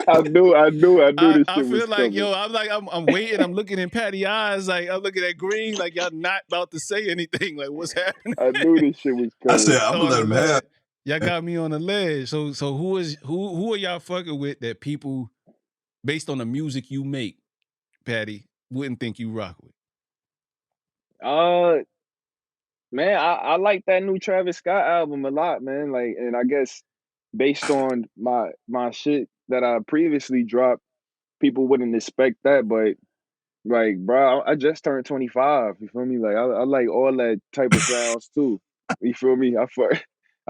[SPEAKER 1] I knew this shit
[SPEAKER 5] I feel
[SPEAKER 1] was
[SPEAKER 5] like
[SPEAKER 1] coming.
[SPEAKER 5] I'm waiting. I'm looking in Patty eyes, like I'm looking at Green, like y'all not about to say anything. Like what's happening?
[SPEAKER 1] I knew this shit was coming.
[SPEAKER 2] I said I'm gonna let him have.
[SPEAKER 5] Y'all got me on the ledge. So who are y'all fucking with that people, based on the music you make, Patty, wouldn't think you rock with?
[SPEAKER 1] Man, I like that new Travis Scott album a lot, man. Like, and I guess based on my shit that I previously dropped, people wouldn't expect that, but like, bro, I just turned 25. You feel me? Like, I like all that type of sounds too. You feel me? I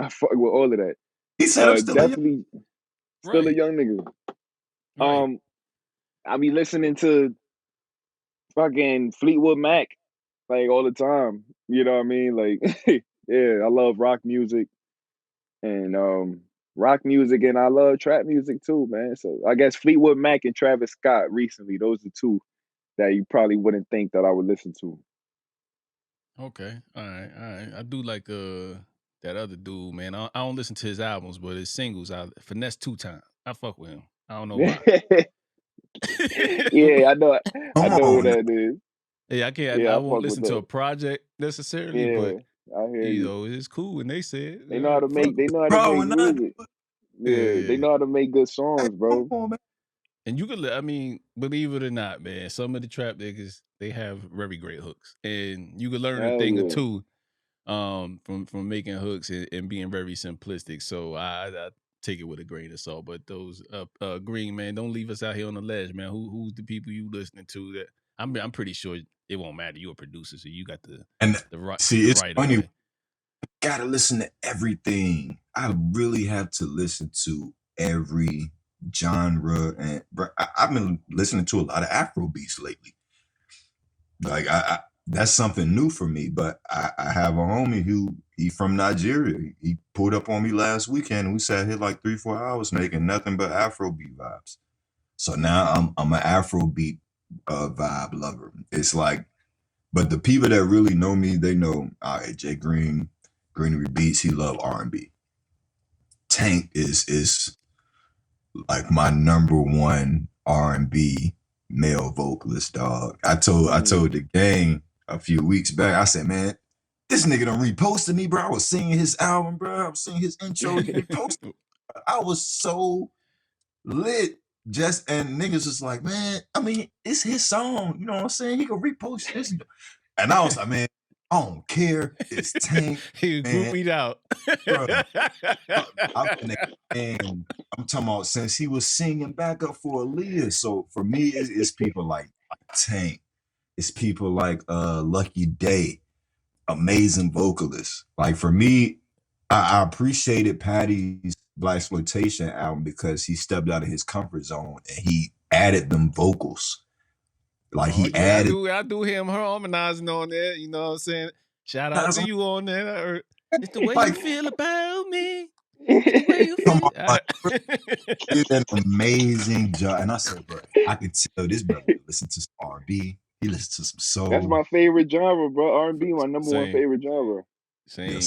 [SPEAKER 1] fuck with all of that.
[SPEAKER 2] He said I'm still
[SPEAKER 1] definitely still a young nigga.
[SPEAKER 5] Right.
[SPEAKER 1] I be listening to fucking Fleetwood Mac like all the time. You know what I mean? Like, yeah, I love rock music and I love trap music too, man. So I guess Fleetwood Mac and Travis Scott recently, those are two that you probably wouldn't think that I would listen to.
[SPEAKER 5] Okay, all right. I do like that other dude, man. I don't listen to his albums, but his singles, I Finesse 2 Times. I fuck with him. I don't know why.
[SPEAKER 1] Yeah, I know who that is.
[SPEAKER 5] Yeah, I won't listen to a project necessarily, but
[SPEAKER 1] I hear you.
[SPEAKER 5] know, it's cool when they say it.
[SPEAKER 1] They know how to make music. Yeah, they know how to make good songs, bro.
[SPEAKER 5] And you could, I mean, believe it or not, man, some of the trap niggas, they have very great hooks, and you could learn a thing or two from making hooks and being very simplistic. So I take it with a grain of salt. But those Green, man, don't leave us out here on the ledge, man. Who's the people you listening to? That I'm pretty sure it won't matter. You're a producer, so you got the right.
[SPEAKER 2] See, it's
[SPEAKER 5] right
[SPEAKER 2] funny.
[SPEAKER 5] away.
[SPEAKER 2] Gotta listen to everything. I really have to listen to every genre, and I've been listening to a lot of Afro beats lately. Like that's something new for me. But I have a homie he from Nigeria. He pulled up on me last weekend, and we sat here like 3-4 hours making nothing but Afrobeat vibes. So now I'm an Afrobeat vibe lover. It's like, but the people that really know me, they know, all right, Jay Green, Greenery Beats, he love R&B. Tank is like my number one R&B male vocalist, dog. I told the gang a few weeks back, I said, man, this nigga done reposted me, bro. I was singing his album, bro. I was singing his intro. He reposted. I was so lit. And niggas was like, man, I mean, it's his song. You know what I'm saying? He could repost this. And I was like, man, I don't care. It's Tank.
[SPEAKER 5] He
[SPEAKER 2] Man,
[SPEAKER 5] groupied out.
[SPEAKER 2] bro. I've been a fan. I'm talking about since he was singing backup for Aaliyah. So for me, it's people like Tank. It's people like Lucky Day, amazing vocalists. Like for me, I appreciated Patty's Blaxploitation album because he stepped out of his comfort zone and he added them vocals. Like he added.
[SPEAKER 5] I do hear him harmonizing on there. You know what I'm saying? Shout out to you on there. It's the way you feel about me. It's the way you feel.
[SPEAKER 2] Did an amazing job. And I said, bro, I could tell this brother listen to some R&B. He listens to some soul.
[SPEAKER 1] That's my favorite genre, bro. R&B, my number one favorite genre.
[SPEAKER 5] Same.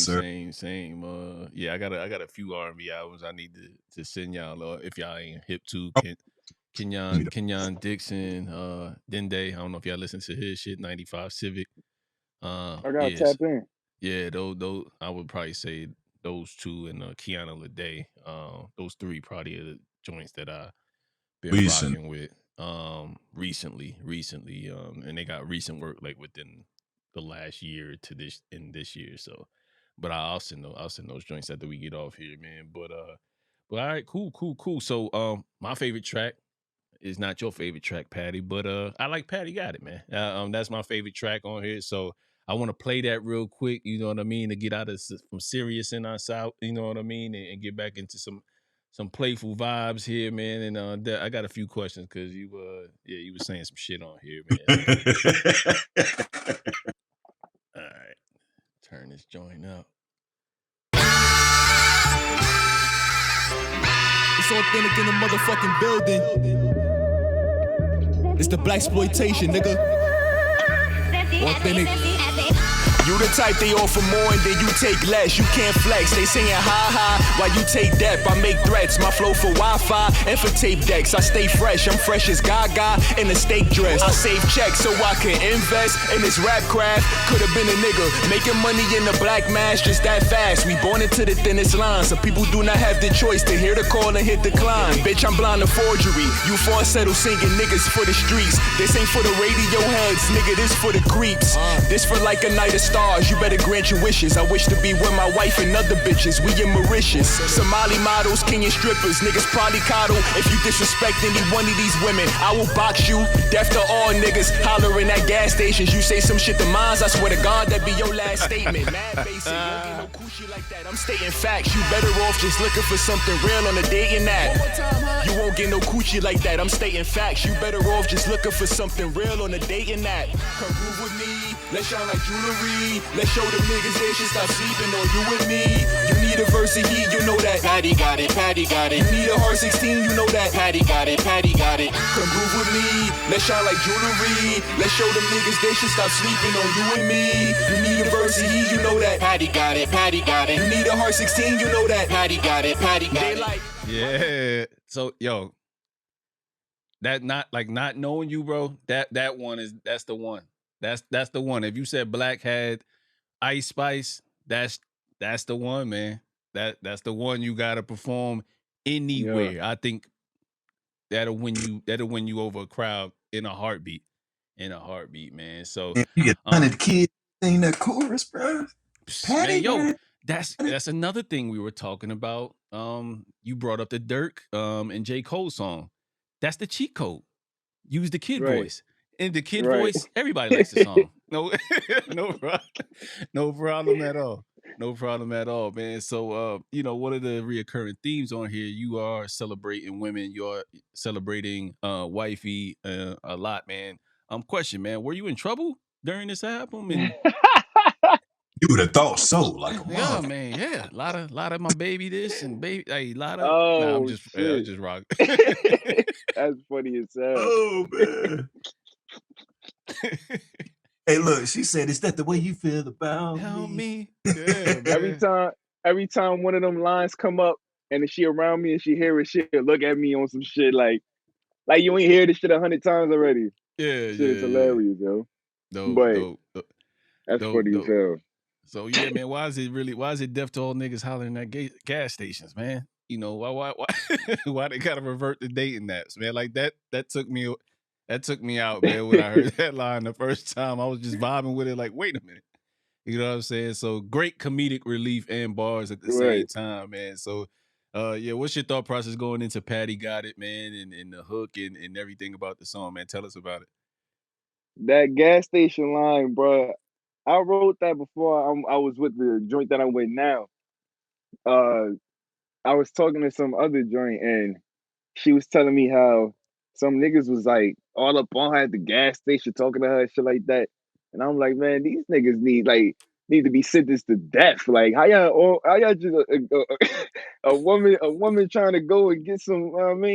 [SPEAKER 5] Yeah, I got a few R&B albums I need to send y'all. If y'all ain't hip to Kenyon Dixon, Dende. I don't know if y'all listen to his shit. 95 Civic.
[SPEAKER 1] I gotta tap in.
[SPEAKER 5] Yeah, those I would probably say those two and Kiana Lede. Those three probably are the joints that I been rocking with. Recently, and they got recent work like within the last year to this year. So, but I'll send those joints after we get off here, man. But all right, cool. So, my favorite track is not your favorite track, Patty, but I like Patty Got It, man. That's my favorite track on here. So I want to play that real quick. You know what I mean? To get out of some serious in our south. You know what I mean? And get back into some playful vibes here, man. And I got a few questions because you were saying some shit on here, man. All right, turn this joint up.
[SPEAKER 7] It's authentic in the motherfucking building. It's the Blaxploitation, nigga. Authentic. You the type they offer more and then you take less. You can't flex. They saying ha while you take depth. I make threats. My flow for Wi-Fi and for tape decks. I stay fresh. I'm fresh as Gaga in a steak dress. I save checks so I can invest in this rap craft. Could've been a nigga making money in the black mass just that fast. We born into the thinnest line. Some people do not have the choice to hear the call and hit decline. Bitch, I'm blind to forgery. You falsetto singing niggas for the streets. This ain't for the radio heads, nigga. This for the creeps. This for like a night of stars. You better grant your wishes. I wish to be with my wife and other bitches. We in Mauritius. Somali models, Kenyan strippers. Niggas probably coddle. If you disrespect any one of these women, I will box you. Deaf to all niggas hollering at gas stations. You say some shit to mines, I swear to God that be your last statement. Mad basic, won't get no coochie like that. I'm stating facts. You better off just looking for something real on a dating app. You won't get no coochie like that. I'm stating facts. You better off just looking for something real on a dating app. Come groove with me. Let's shine like Greenery. Let's show them niggas they should stop sleeping on you and me. You need a verse of heat, you know that. Patty got it. You need a hard 16, you know that. Patty got it. Come groove with me. Let's shine like Greenery. Let's show them niggas they should stop sleeping on you and me. You need a verse of heat, you know that. Patty got it. You need a hard 16, you know that. Patty got it.
[SPEAKER 5] Yeah. So yo, that not knowing you, bro. That one that's the one. That's the one. If you said Black had Ice Spice, that's the one, man. That's the one you gotta perform anywhere. Yeah. I think that'll win you over a crowd in a heartbeat. Man. So
[SPEAKER 2] you get 100 kids sing that chorus, bro.
[SPEAKER 5] Patty, man, yo, that's another thing we were talking about. You brought up the Dirk and J. Cole song. That's the cheat code. Use the kid voice. In the kid voice, everybody likes the song. No problem at all. No problem at all, man. So, one of the reoccurring themes on here, you are celebrating women. You are celebrating wifey a lot, man. Question, man, were you in trouble during this album? And
[SPEAKER 2] you would have thought so. Like,
[SPEAKER 5] yeah, man, yeah. A lot of my baby this and baby, a lot of.
[SPEAKER 1] Oh,
[SPEAKER 5] nah, I'm just rocking.
[SPEAKER 1] That's funny as hell.
[SPEAKER 2] Oh man. Hey, look, she said, "Is that the way you feel about
[SPEAKER 5] me?" Yeah,
[SPEAKER 1] every time one of them lines come up and she around me and she hear it, she'll look at me on some shit like you ain't hear this shit 100 times already.
[SPEAKER 5] Yeah,
[SPEAKER 1] shit is hilarious, yo. That's funny as hell.
[SPEAKER 5] So yeah, man, why is it deaf to all niggas hollering at gas stations, man? You know, why they gotta revert to dating apps, man? Like that took me out, man, when I heard that line the first time. I was just vibing with it like, wait a minute. You know what I'm saying? So great comedic relief and bars at the same
[SPEAKER 1] Right.
[SPEAKER 5] time, man. So yeah, what's your thought process going into Patty Got It, man, and the hook and everything about the song, man? Tell us about it.
[SPEAKER 1] That gas station line, bro. I wrote that before I was with the joint that I'm with now. Uh, I was talking to some other joint, and she was telling me how some niggas was like all up on her at the gas station talking to her and shit like that. And I'm like, man, these niggas need to be sentenced to death. Like, how y'all just a woman trying to go and get some,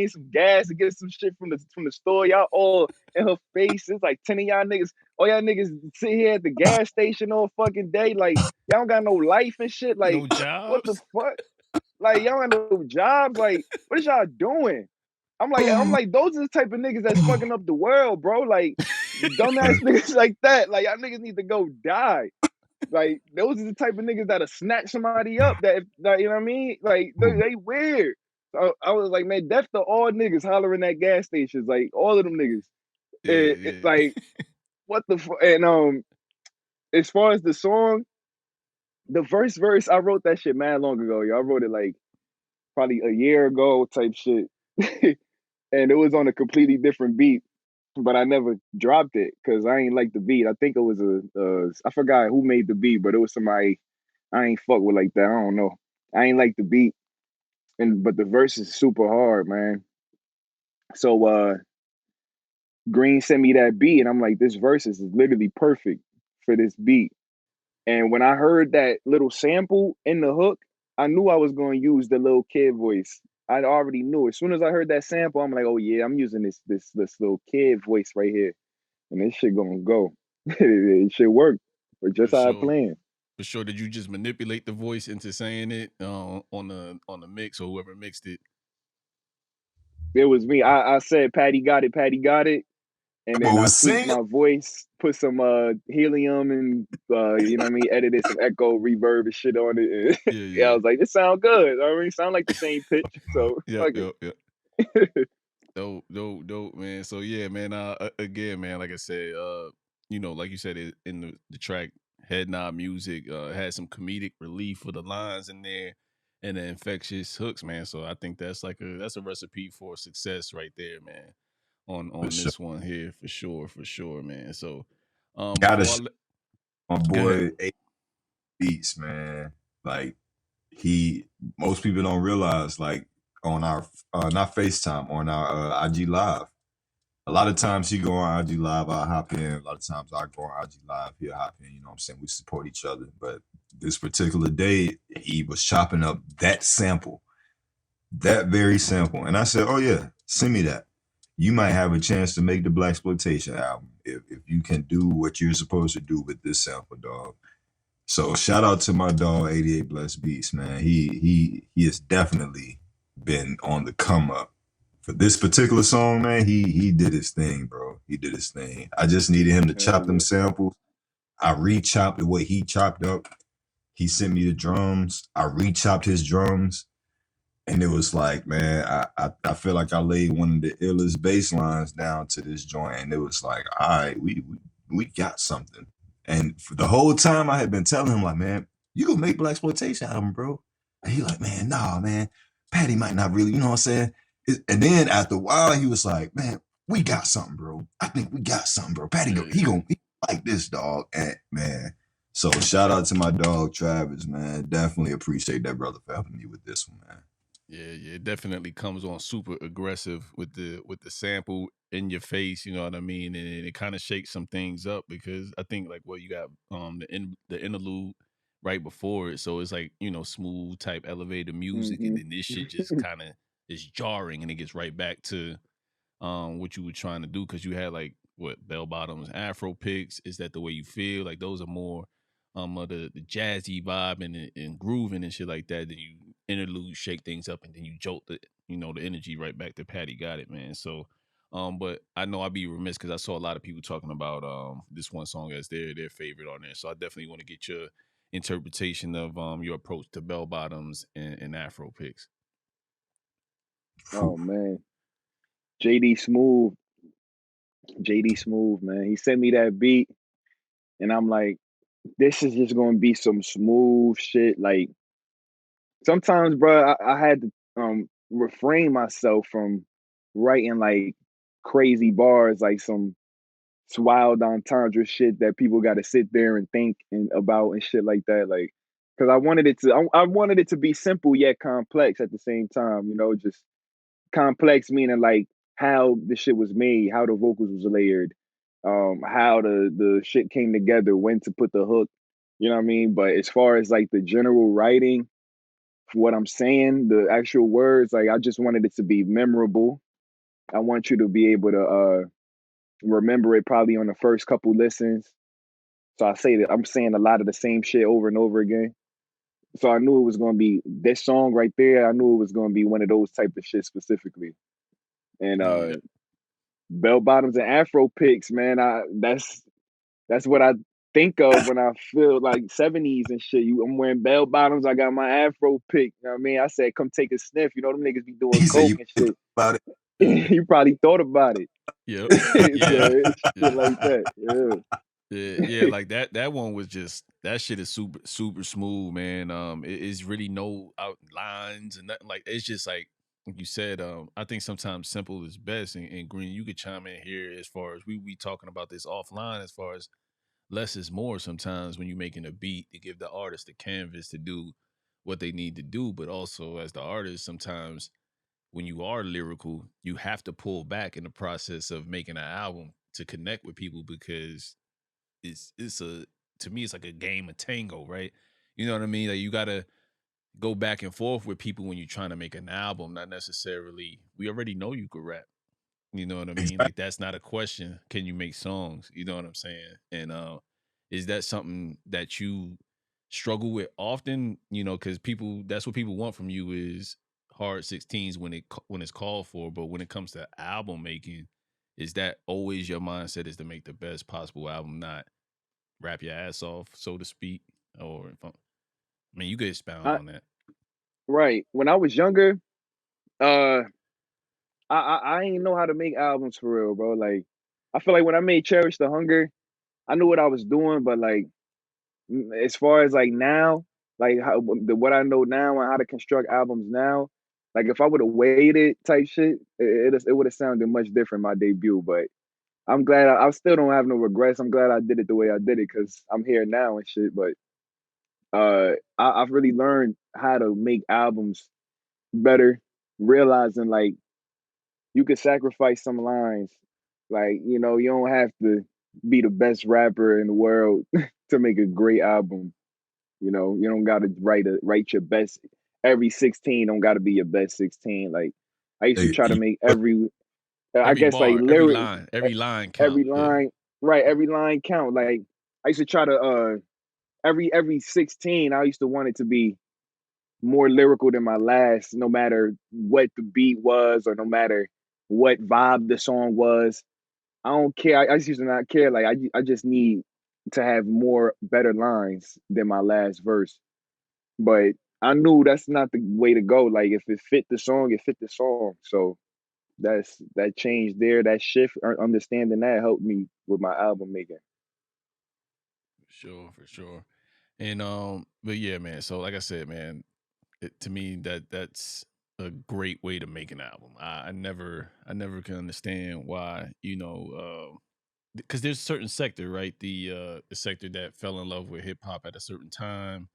[SPEAKER 1] some gas and get some shit from the store. Y'all all in her face. It's like 10 of y'all niggas. All y'all niggas sit here at the gas station all fucking day. Like, y'all don't got no life and shit. Like,
[SPEAKER 5] No
[SPEAKER 1] what the
[SPEAKER 5] jobs?
[SPEAKER 1] fuck? Like, y'all got no jobs. Like, what is y'all doing? I'm like, those are the type of niggas that's fucking up the world, bro. Like, dumbass niggas like that. Like, y'all niggas need to go die. Like, those are the type of niggas that'll snatch somebody up. That you know what I mean? Like, they weird. So I was like, man, death to all niggas hollering at gas stations. Like, all of them niggas.
[SPEAKER 5] Yeah.
[SPEAKER 1] Like, what the fuck? And as far as the song, the verse, I wrote that shit mad long ago. Yo, I wrote it like probably a year ago type shit. And it was on a completely different beat, but I never dropped it because I ain't like the beat. I think it was I forgot who made the beat, but it was somebody I ain't fuck with like that. I don't know. I ain't like the beat, but the verse is super hard, man. So Green sent me that beat, and I'm like, this verse is literally perfect for this beat. And when I heard that little sample in the hook, I knew I was going to use the little kid voice. I already knew. As soon as I heard that sample, I'm like, oh yeah, I'm using this little kid voice right here, and this shit gonna go. It should work, but
[SPEAKER 5] For
[SPEAKER 1] just how I
[SPEAKER 5] sure.
[SPEAKER 1] planned.
[SPEAKER 5] For sure. Did you just manipulate the voice into saying it on the mix or whoever mixed it?
[SPEAKER 1] It was me. I said, Patty got it, Patty got it, and
[SPEAKER 2] But
[SPEAKER 1] then I
[SPEAKER 2] was
[SPEAKER 1] tweaked
[SPEAKER 2] singing.
[SPEAKER 1] my voice, put some helium and you know what I mean, edited some echo, reverb and shit on it. And
[SPEAKER 5] Yeah,
[SPEAKER 1] yeah, I
[SPEAKER 5] yeah.
[SPEAKER 1] was like, this sound good. I mean, sound like the same pitch, so
[SPEAKER 5] Yeah,
[SPEAKER 1] fuck
[SPEAKER 5] yeah,
[SPEAKER 1] it.
[SPEAKER 5] yeah. Dope, man. So yeah, man. Again, man, like I said, like you said in the track, Head Nod Music had some comedic relief for the lines in there, and the infectious hooks, man. So I think that's a recipe for success right there, man.
[SPEAKER 2] For
[SPEAKER 5] On
[SPEAKER 2] sure.
[SPEAKER 5] this one here, for sure, man. So,
[SPEAKER 2] Gotta
[SPEAKER 5] before I
[SPEAKER 2] shout
[SPEAKER 5] let,
[SPEAKER 2] my
[SPEAKER 5] go ahead.
[SPEAKER 2] boy A Beats, man. Like he most people don't realize, like on our not FaceTime, on our IG live. A lot of times he go on IG live, I hop in. A lot of times I go on IG live, he'll hop in, you know what I'm saying? We support each other. But this particular day, he was chopping up that sample, that very sample. And I said, oh yeah, send me that. You might have a chance to make the Blaxploitation album if you can do what you're supposed to do with this sample, dog. So shout out to my dog, 88 Blessed Beats, man. He has definitely been on the come up. For this particular song, man, he did his thing, bro. He did his thing. I just needed him to
[SPEAKER 1] Hell
[SPEAKER 2] chop them
[SPEAKER 1] yeah.
[SPEAKER 2] samples. I re-chopped the way he chopped up. He sent me the drums. I re-chopped his drums. And it was like, man, I feel like I laid one of the illest bass lines down to this joint. And it was like, all right, we got something. And for the whole time I had been telling him, like, man, you gonna make Blaxploitation album, bro. And he like, man, nah, man. Patty might not really, you know what I'm saying? And then after a while, he was like, man, we got something, bro. I think we got something, bro. Patty
[SPEAKER 5] Yeah,
[SPEAKER 2] he
[SPEAKER 5] yeah.
[SPEAKER 2] gonna like this, dog. And man. So shout out to my dog Travis, man. Definitely appreciate that brother for helping me with this one, man.
[SPEAKER 5] Yeah, it definitely comes on super aggressive with the sample in your face, you know what I mean, and it kind of shakes some things up because I think like you got the interlude right before it, so it's like smooth type elevated music, and
[SPEAKER 1] Hmm.
[SPEAKER 5] then this shit just kind of is jarring, and it gets right back to what you were trying to do because you had like what bell bottoms, Afro picks. Is that the way you feel? Like those are more of the jazzy vibe and grooving and shit like that. Then you interlude, shake things up, and then you jolt the energy right back to Patty Got It, man. So but I know I'd be remiss because I saw a lot of people talking about this one song as their favorite on there. So I definitely want to get your interpretation of your approach to bell bottoms and Afro picks.
[SPEAKER 1] Oh man, JD Smooth, JD Smooth, man. He sent me that beat, and I'm like, this is just gonna be some smooth shit. Like sometimes, bro, I had to refrain myself from writing like crazy bars, like some wild entendre shit that people got to sit there and think and about and shit like that. Like, because I wanted it to be simple yet complex at the same time. You know, just complex meaning like how the shit was made, how the vocals was layered, how the shit came together, when to put the hook. You know what I mean? But as far as like the general writing, what I'm saying, the actual words, like I just wanted it to be memorable. I want you to be able to remember it probably on the first couple listens. So I say that I'm saying a lot of the same shit over and over again. So I knew it was gonna be this song right there. I knew it was gonna be one of those type of shit specifically. And
[SPEAKER 5] Yeah.
[SPEAKER 1] bell bottoms and afro picks, man. That's what I think of when I feel like 70s and shit. I'm wearing bell bottoms. I got my afro pick. You know what I mean? I said, come take a sniff. You know them niggas be doing
[SPEAKER 2] He said
[SPEAKER 1] coke
[SPEAKER 2] you
[SPEAKER 1] and
[SPEAKER 2] think
[SPEAKER 1] shit.
[SPEAKER 2] about it.
[SPEAKER 1] You probably thought about it.
[SPEAKER 5] Yep. Yeah.
[SPEAKER 1] So it's shit
[SPEAKER 5] Yeah.
[SPEAKER 1] like that. Yeah.
[SPEAKER 5] Yeah, like that one was just that shit is super smooth, man. It is really no outlines and nothing like it's just like you said. I think sometimes simple is best. And Green, you could chime in here as far as we talking about this offline. As far as less is more sometimes when you're making a beat to give the artist the canvas to do what they need to do, but also as the artist sometimes when you are lyrical, you have to pull back in the process of making an album to connect with people because it's a to me it's like a game of tango, right? You know what I mean? Like you gotta go back and forth with people when you're trying to make an album, not necessarily we already know you could rap. You know what I mean?
[SPEAKER 2] Exactly.
[SPEAKER 5] Like that's not a question. Can you make songs? You know what I'm saying? And is that something that you struggle with often? You know, because people that's what people want from you is hard 16s when it's called for. But when it comes to album making, is that always your mindset is to make the best possible album, not rap your ass off, so to speak? Or if I mean, you could expound
[SPEAKER 1] I,
[SPEAKER 5] on that.
[SPEAKER 1] right. When I was younger, uh, I ain't know how to make albums for real, bro. Like, I feel like when I made Cherish the Hunger, I knew what I was doing, but like, as far as like now, like what I know now and how to construct albums now, like if I would have waited type shit, it would have sounded much different my debut. But I'm glad I still don't have no regrets. I'm glad I did it the way I did it because I'm here now and shit. But I've really learned how to make albums better, realizing like you could sacrifice some lines. Like, you know, you don't have to be the best rapper in the world to make a great album. You know, you don't gotta write your best every 16 don't gotta be your best 16. Like I used to
[SPEAKER 2] Hey,
[SPEAKER 1] try to make every I
[SPEAKER 5] Every
[SPEAKER 1] guess like
[SPEAKER 5] bar,
[SPEAKER 1] lyric
[SPEAKER 5] every line count.
[SPEAKER 1] every
[SPEAKER 5] Yeah,
[SPEAKER 1] line, right, every line count. Like I used to try to every 16, I used to want it to be more lyrical than my last, no matter what the beat was or no matter what vibe the song was. I don't care. I just used to not care. Like I just need to have more better lines than my last verse. But I knew that's not the way to go. Like if it fit the song, it fit the song. So that change there, that shift, understanding that helped me with my album making.
[SPEAKER 5] for sure. And but yeah, man. So like I said, man, to me that's a great way to make an album. I never can understand why because there's a certain sector, right? The sector that fell in love with hip hop at a certain time,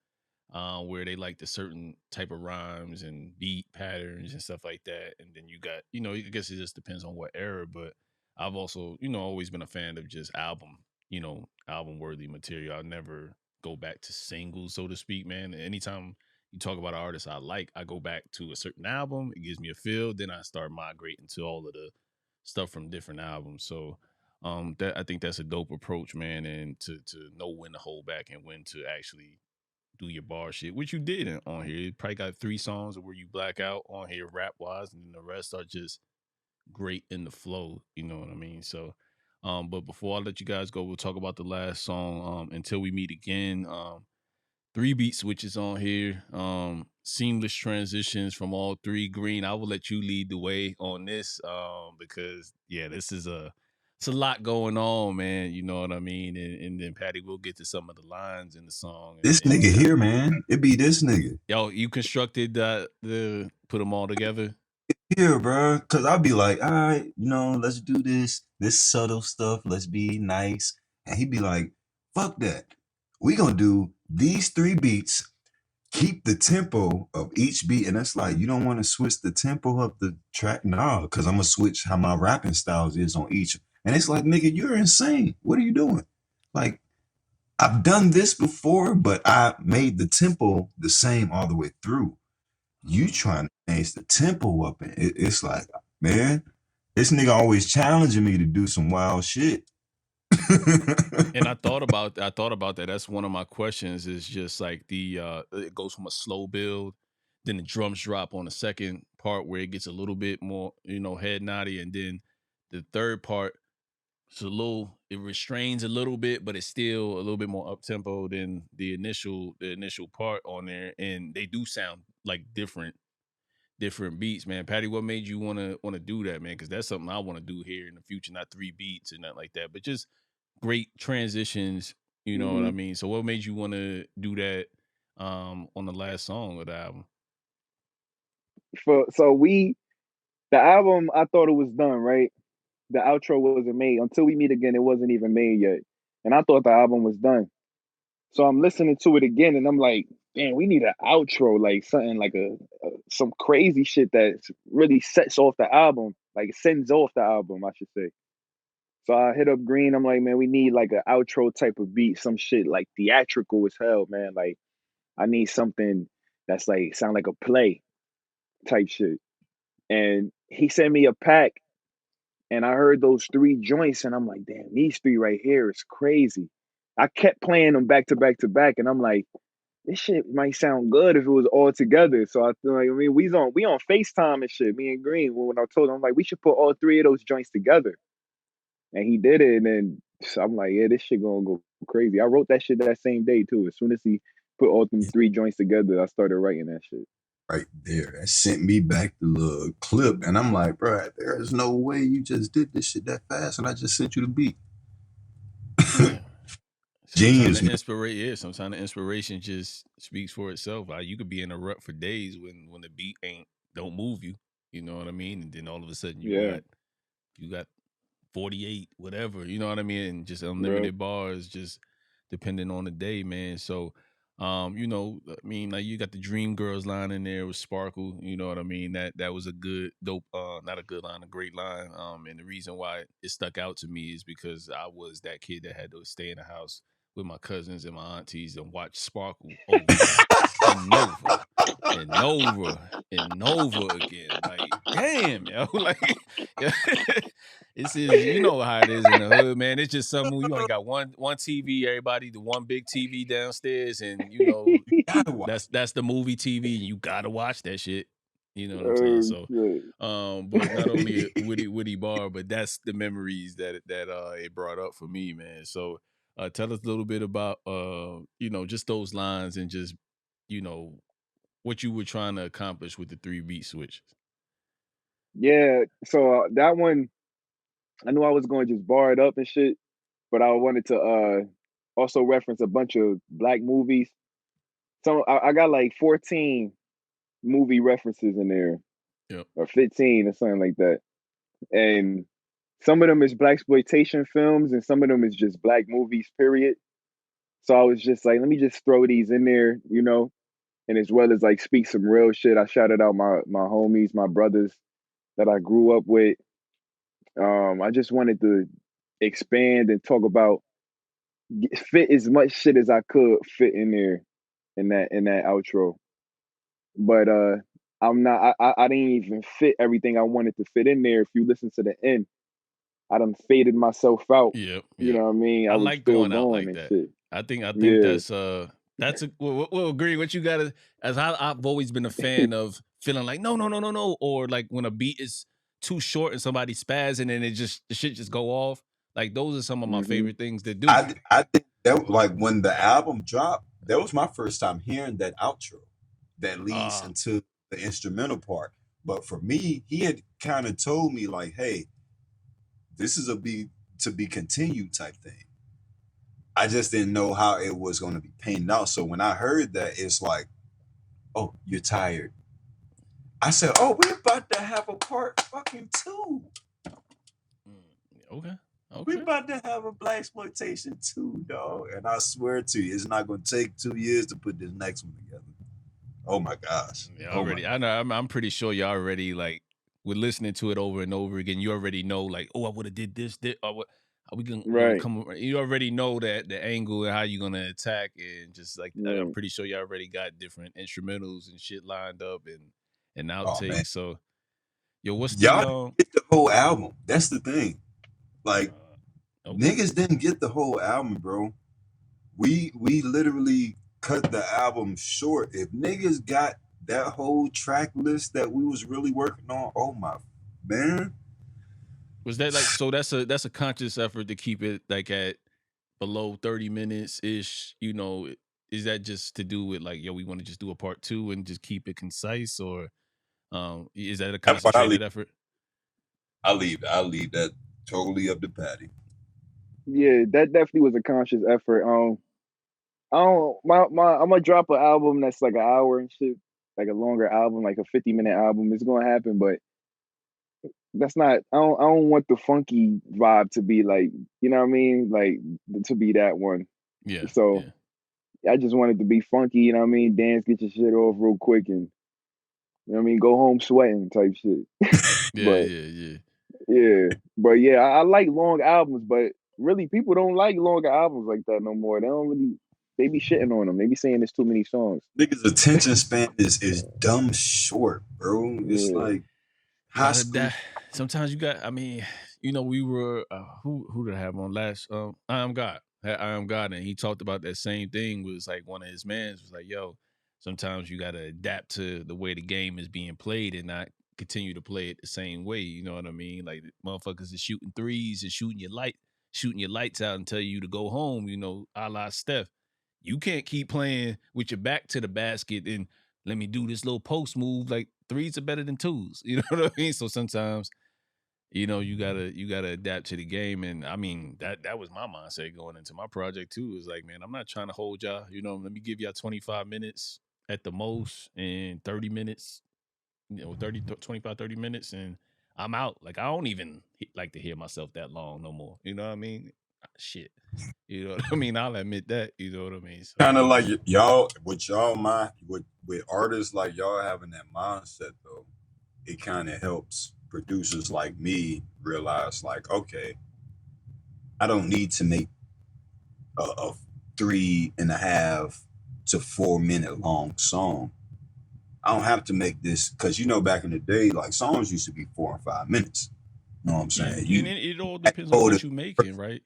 [SPEAKER 5] where they like the certain type of rhymes and beat patterns and stuff like that. And then you got, I guess it just depends on what era, but I've also, always been a fan of just album worthy material. I'll never go back to singles, so to speak, man. Anytime you talk about an artist I like, I go back to a certain album, it gives me a feel, then I start migrating to all of the stuff from different albums. So that I think that's a dope approach, man, and to know when to hold back and when to actually do your bar shit, which you did on here. You probably got 3 songs where you black out on here rap wise, and then the rest are just great in the flow. You know what I mean? So, but before I let you guys go, we'll talk about the last song. Until we meet again. 3 beat switches on here. Seamless transitions from all three. Green, I will let you lead the way on this. Because yeah, this is a it's a lot going on, man. You know what I mean? And then Patty, we'll get to some of the lines in the song.
[SPEAKER 2] This
[SPEAKER 5] And
[SPEAKER 2] nigga here, man. It be this nigga
[SPEAKER 5] yo, you constructed the put them all together.
[SPEAKER 2] here, bro. Cause I'll be like, all right, let's do this subtle stuff. Let's be nice. And he'd be like, fuck that. We gonna do these 3 beats. Keep the tempo of each beat. And that's like, you don't want to switch the tempo of the track? No, because I'm gonna switch how my rapping styles is on each. And it's like, nigga, you're insane. What are you doing? Like, I've done this before, but I made the tempo the same all the way through. You trying to change the tempo up, and it's like, man, this nigga always challenging me to do some wild shit.
[SPEAKER 5] And I thought about that. That's one of my questions. Is just like it goes from a slow build, then the drums drop on the second part where it gets a little bit more, head naughty, and then the third part, it restrains a little bit, but it's still a little bit more up tempo than the initial part on there, and they do sound like different beats, man. Patty, what made you want to do that, man? Because that's something I want to do here in the future, not 3 beats and nothing like that, but just great transitions. You know what I mean? So what made you want to do that on the last song of the album?
[SPEAKER 1] The album, I thought it was done, right? The outro wasn't made. Until We Meet Again, it wasn't even made yet. And I thought the album was done. So I'm listening to it again and I'm like, damn, we need an outro, like something like some crazy shit that really sets off the album, like sends off the album, I should say. So I hit up Green. I'm like, man, we need like an outro type of beat, some shit like theatrical as hell, man. Like I need something that's like sound like a play type shit. And he sent me a pack and I heard those 3 joints and I'm like, damn, these 3 right here is crazy. I kept playing them back to back to back and I'm like, this shit might sound good if it was all together. So I feel like, we on FaceTime and shit, me and Green. When I told him, I'm like, we should put all 3 of those joints together. And he did it. And then I'm like, yeah, this shit gonna go crazy. I wrote that shit that same day too. As soon as he put all them 3 joints together, I started writing that shit.
[SPEAKER 2] Right there. That sent me back the little clip. And I'm like, bro, there is no way you just did this shit that fast. And I just sent you the beat.
[SPEAKER 5] Yeah.
[SPEAKER 2] Genius.
[SPEAKER 5] Sometimes the inspiration just speaks for itself. You could be in a rut for days when the beat don't move you. You know what I mean? And then all of a sudden you got 48, whatever. You know what I mean? And just unlimited bars, just depending on the day, man. So, I mean, like you got the Dream Girls line in there with Sparkle. You know what I mean? That was a good, dope, not a good line, a great line. And the reason why it stuck out to me is because I was that kid that had to stay in the house with my cousins and my aunties and watch Sparkle over and over and over and over again. Like, damn, yo, like, this is, you know how it is in the hood, man. It's just something you only got one TV, everybody, the one big TV downstairs, and that's the movie TV, and you gotta watch that shit. You know what I'm saying? So, but not only a witty bar, but that's the memories that it brought up for me, man. So, tell us a little bit about just those lines and just what you were trying to accomplish with the 3 beat switches.
[SPEAKER 1] Yeah, so that one, I knew I was going to just bar it up and shit, but I wanted to also reference a bunch of Black movies. So I got like 14 movie references in there, or 15 or something like that. And some of them is Blaxploitation films and some of them is just Black movies, period. So I was just like, let me just throw these in there, and as well as like speak some real shit. I shouted out my homies, my brothers that I grew up with. I just wanted to expand and talk about, fit as much shit as I could fit in there in that outro. But I'm not. I didn't even fit everything I wanted to fit in there. If you listen to the end, I done faded myself out.
[SPEAKER 5] Yeah.
[SPEAKER 1] You know what I mean?
[SPEAKER 5] I
[SPEAKER 1] was
[SPEAKER 5] like
[SPEAKER 1] still
[SPEAKER 5] going out like that.
[SPEAKER 1] Shit.
[SPEAKER 5] I think that's a we'll agree. What you gotta, as I've always been a fan of feeling like no, or like when a beat is too short and somebody spaz and then the shit just go off. Like those are some of my favorite things to do.
[SPEAKER 2] I think that like when the album dropped, that was my first time hearing that outro that leads into the instrumental part. But for me, he had kind of told me like, hey, this is a beat to be continued type thing. I just didn't know how it was going to be painted out. So when I heard that, it's like, oh, you're tired. I said, oh, we're about to have a part fucking 2.
[SPEAKER 5] Okay.
[SPEAKER 2] We're about to have a Blaxploitation 2, dog. And I swear to you, it's not going to take 2 years to put this next one together. Oh my gosh.
[SPEAKER 5] Yeah, already. I know. I'm pretty sure you already like. We're listening to it over and over again. You already know, like, oh, I would have did this. Or what? Are we gonna come? You already know that the angle and how you're gonna attack, and just like I'm pretty sure you already got different instrumentals and shit lined up and outtakes. So, yo, what's
[SPEAKER 2] y'all get the whole album? That's the thing. Like, niggas didn't get the whole album, bro. We literally cut the album short. If niggas got that whole track list that we was really working on, oh my man.
[SPEAKER 5] Was that like, so that's a conscious effort to keep it like at below 30 minutes ish, you know? Is that just to do with like, yo, we want to just do a part 2 and just keep it concise, or is that a concentrated effort?
[SPEAKER 2] I leave that totally up to Patty.
[SPEAKER 1] Yeah, that definitely was a conscious effort. I'm gonna drop an album that's like an hour and shit, like a longer album, like a 50-minute album. It's gonna happen, but that's not. I don't want the funky vibe to be like, you know what I mean, like to be that one.
[SPEAKER 5] Yeah.
[SPEAKER 1] So I just want it to be funky. You know what I mean? Dance, get your shit off real quick, and you know what I mean, go home sweating type shit. Yeah. But yeah, I like long albums, but really people don't like longer albums like that no more. They don't really. They be shitting on them. They be saying there's too many songs.
[SPEAKER 2] Niggas' attention span is dumb short, bro. It's like high school.
[SPEAKER 5] Sometimes you got. I mean, you know, we were who did I have on last? I Am God, and he talked about that same thing. Was like one of his mans was like, yo, sometimes you got to adapt to the way the game is being played and not continue to play it the same way. You know what I mean? Like motherfuckers is shooting threes and shooting your lights out and tell you to go home. You know, a la Steph. You can't keep playing with your back to the basket and let me do this little post move. Like threes are better than twos. You know what I mean? So sometimes, you know, you gotta adapt to the game. And I mean, that was my mindset going into my project too. Is like, man, I'm not trying to hold y'all. You know, let me give y'all 25 minutes at the most and 30 minutes, you know, 25, 30 minutes, and I'm out. Like, I don't even like to hear myself that long no more. You know what I mean? Shit. You know what I mean? I'll admit that. You know what I mean? So,
[SPEAKER 2] kind of like y'all, with artists like y'all having that mindset though, it kind of helps producers like me realize like, okay, I don't need to make a 3.5 to 4 minute long song. I don't have to make this, because you know, back in the day, like songs used to be 4 and 5 minutes. You know what I'm saying?
[SPEAKER 5] And it all depends on what you're making, right?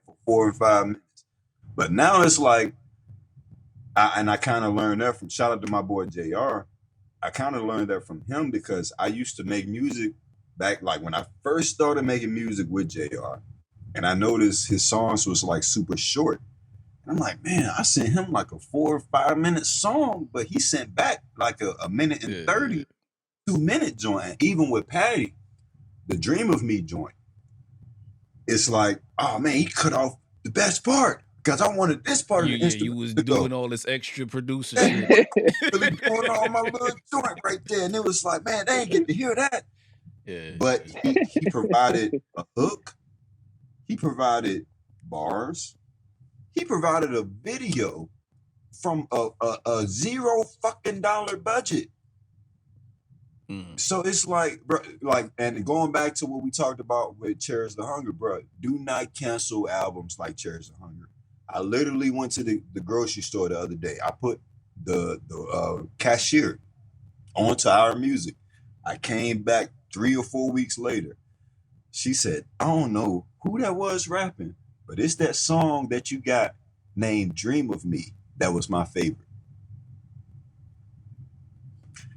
[SPEAKER 2] For 4 and 5 minutes. But now it's like, I kind of learned that from, shout out to my boy JR. I kind of learned that from him because I used to make music back, like when I first started making music with JR, and I noticed his songs was like super short. And I'm like, man, I sent him like a 4 or 5 minute song, but he sent back like a minute and 30, 2 minute joint. And even with Patty, the Dream of Me joint, it's like, oh man, he cut off the best part because I wanted this part of the instrument.
[SPEAKER 5] You was doing all this extra producer shit.
[SPEAKER 2] Really doing all my little joint right there. And it was like, man, they ain't get to hear that.
[SPEAKER 5] Yeah.
[SPEAKER 2] But he provided a hook. He provided bars. He provided a video from a $0 budget. So it's like, bro, like, and going back to what we talked about with Cherish the Hunger, bro, do not cancel albums like Cherish the Hunger. I literally went to the grocery store the other day. I put the cashier onto our music. I came back 3 or 4 weeks later. She said, I don't know who that was rapping, but it's that song that you got named Dream of Me. That was my favorite.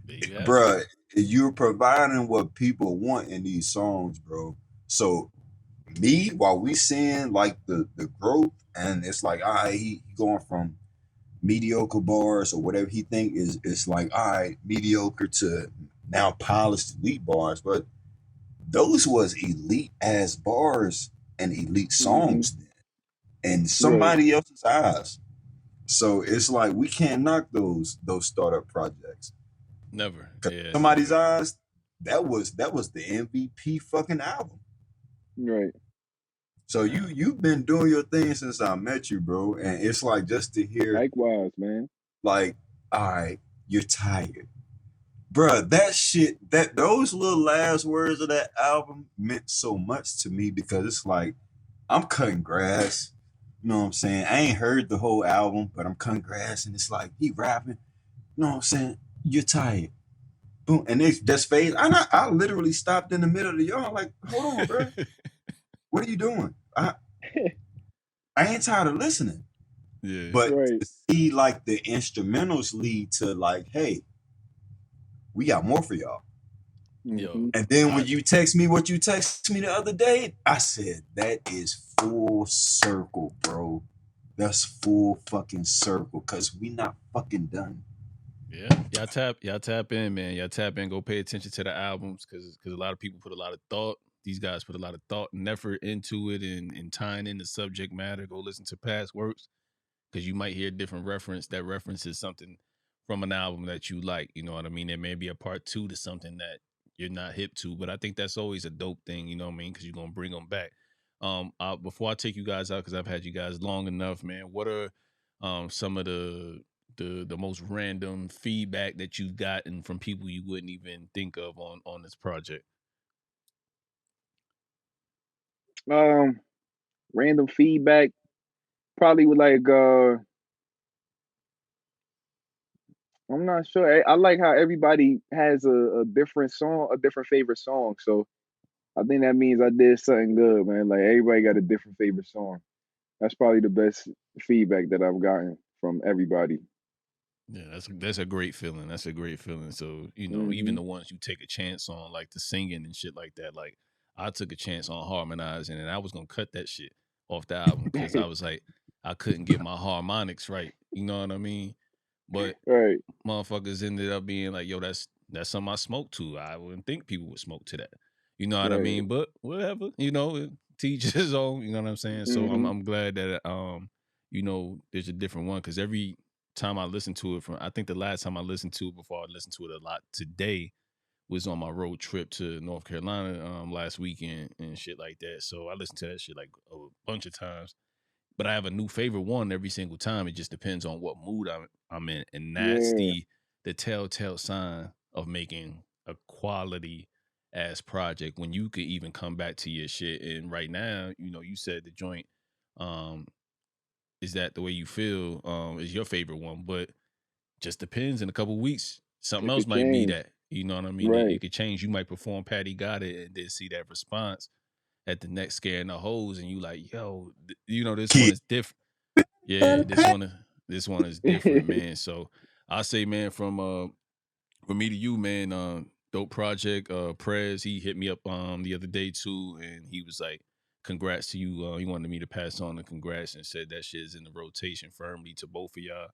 [SPEAKER 2] Yeah. Bruh, you're providing what people want in these songs, bro. So me, while we seeing like the growth, and it's like, all right, he going from mediocre bars or whatever he think is, it's like, all right, mediocre to now polished elite bars. But those was elite ass bars and elite songs in
[SPEAKER 1] Right.
[SPEAKER 2] somebody else's eyes. So it's like we can't knock those startup projects.
[SPEAKER 5] Never.
[SPEAKER 2] 'Cause
[SPEAKER 5] Yeah.
[SPEAKER 2] somebody's eyes, that was the MVP fucking album.
[SPEAKER 1] Right.
[SPEAKER 2] So you've been doing your thing since I met you, bro. And it's like just to hear
[SPEAKER 1] Likewise, man.
[SPEAKER 2] like, all right, you're tired. Bruh, that shit, those little last words of that album meant so much to me because it's like I'm cutting grass. You know what I'm saying? I ain't heard the whole album, but I'm cutting grass and it's like he rapping. You know what I'm saying? You're tired. Boom. And it's just fade. I literally stopped in the middle of the yard, like, hold on, bro. What are you doing? I ain't tired of listening.
[SPEAKER 5] Yeah.
[SPEAKER 2] But
[SPEAKER 1] Right.
[SPEAKER 2] to see like the instrumentals lead to like, hey, we got more for y'all.
[SPEAKER 1] Mhm.
[SPEAKER 2] And then when you text me what you text me the other day, I said, that is full circle, bro. That's full fucking circle because we not fucking done.
[SPEAKER 5] Yeah, y'all tap in, man. Y'all tap in. Go pay attention to the albums because a lot of people put a lot of thought. These guys put a lot of thought and effort into it and tying in the subject matter. Go listen to past works because you might hear a different reference that references something from an album that you like. You know what I mean? There may be a part 2 to something that you're not hip to, but I think that's always a dope thing. You know what I mean? Because you're gonna bring them back. Before I take you guys out, because I've had you guys long enough, man. What are some of the most random feedback that you've gotten from people you wouldn't even think of on this project?
[SPEAKER 1] Random feedback. Probably with like I'm not sure. I like how everybody has a different song, a different favorite song. So I think that means I did something good, man. Like everybody got a different favorite song. That's probably the best feedback that I've gotten from everybody.
[SPEAKER 5] Yeah, that's a great feeling. That's a great feeling. So, even
[SPEAKER 1] Hmm.
[SPEAKER 5] the ones you take a chance on, like the singing and shit like that, like I took a chance on harmonizing and I was gonna cut that shit off the album because I was like, I couldn't get my harmonics right. You know what I mean? But
[SPEAKER 1] Right.
[SPEAKER 5] motherfuckers ended up being like, yo, that's something I smoke to. I wouldn't think people would smoke to that. You know what I
[SPEAKER 1] Right.
[SPEAKER 5] mean? But whatever, teach his own, you know what I'm saying? So I'm
[SPEAKER 1] Hmm.
[SPEAKER 5] I'm glad that there's a different one because every time I listen to it I think the last time I listened to it before I listened to it a lot today was on my road trip to North Carolina last weekend and shit like that. So I listened to that shit like a bunch of times. But I have a new favorite one every single time. It just depends on what mood I'm in, and that's
[SPEAKER 1] Yeah.
[SPEAKER 5] the telltale sign of making a quality ass project when you could even come back to your shit. And right now, you said the joint um is that the way you feel is your favorite one, but just depends. In a couple weeks, something
[SPEAKER 1] It
[SPEAKER 5] else
[SPEAKER 1] could
[SPEAKER 5] might be
[SPEAKER 1] change.
[SPEAKER 5] that. You know what I mean? It
[SPEAKER 1] Right.
[SPEAKER 5] could change. You might perform Patty Got It and then see that response at the next Scaring the Hoes, and you like, yo, this one
[SPEAKER 2] Kid.
[SPEAKER 5] is different. Yeah, this one is different, man. So I say, man, from me to you, man, dope project. Prez, he hit me up the other day too, and he was like, congrats to you. He wanted me to pass on the congrats and said that shit is in the rotation firmly to both of y'all.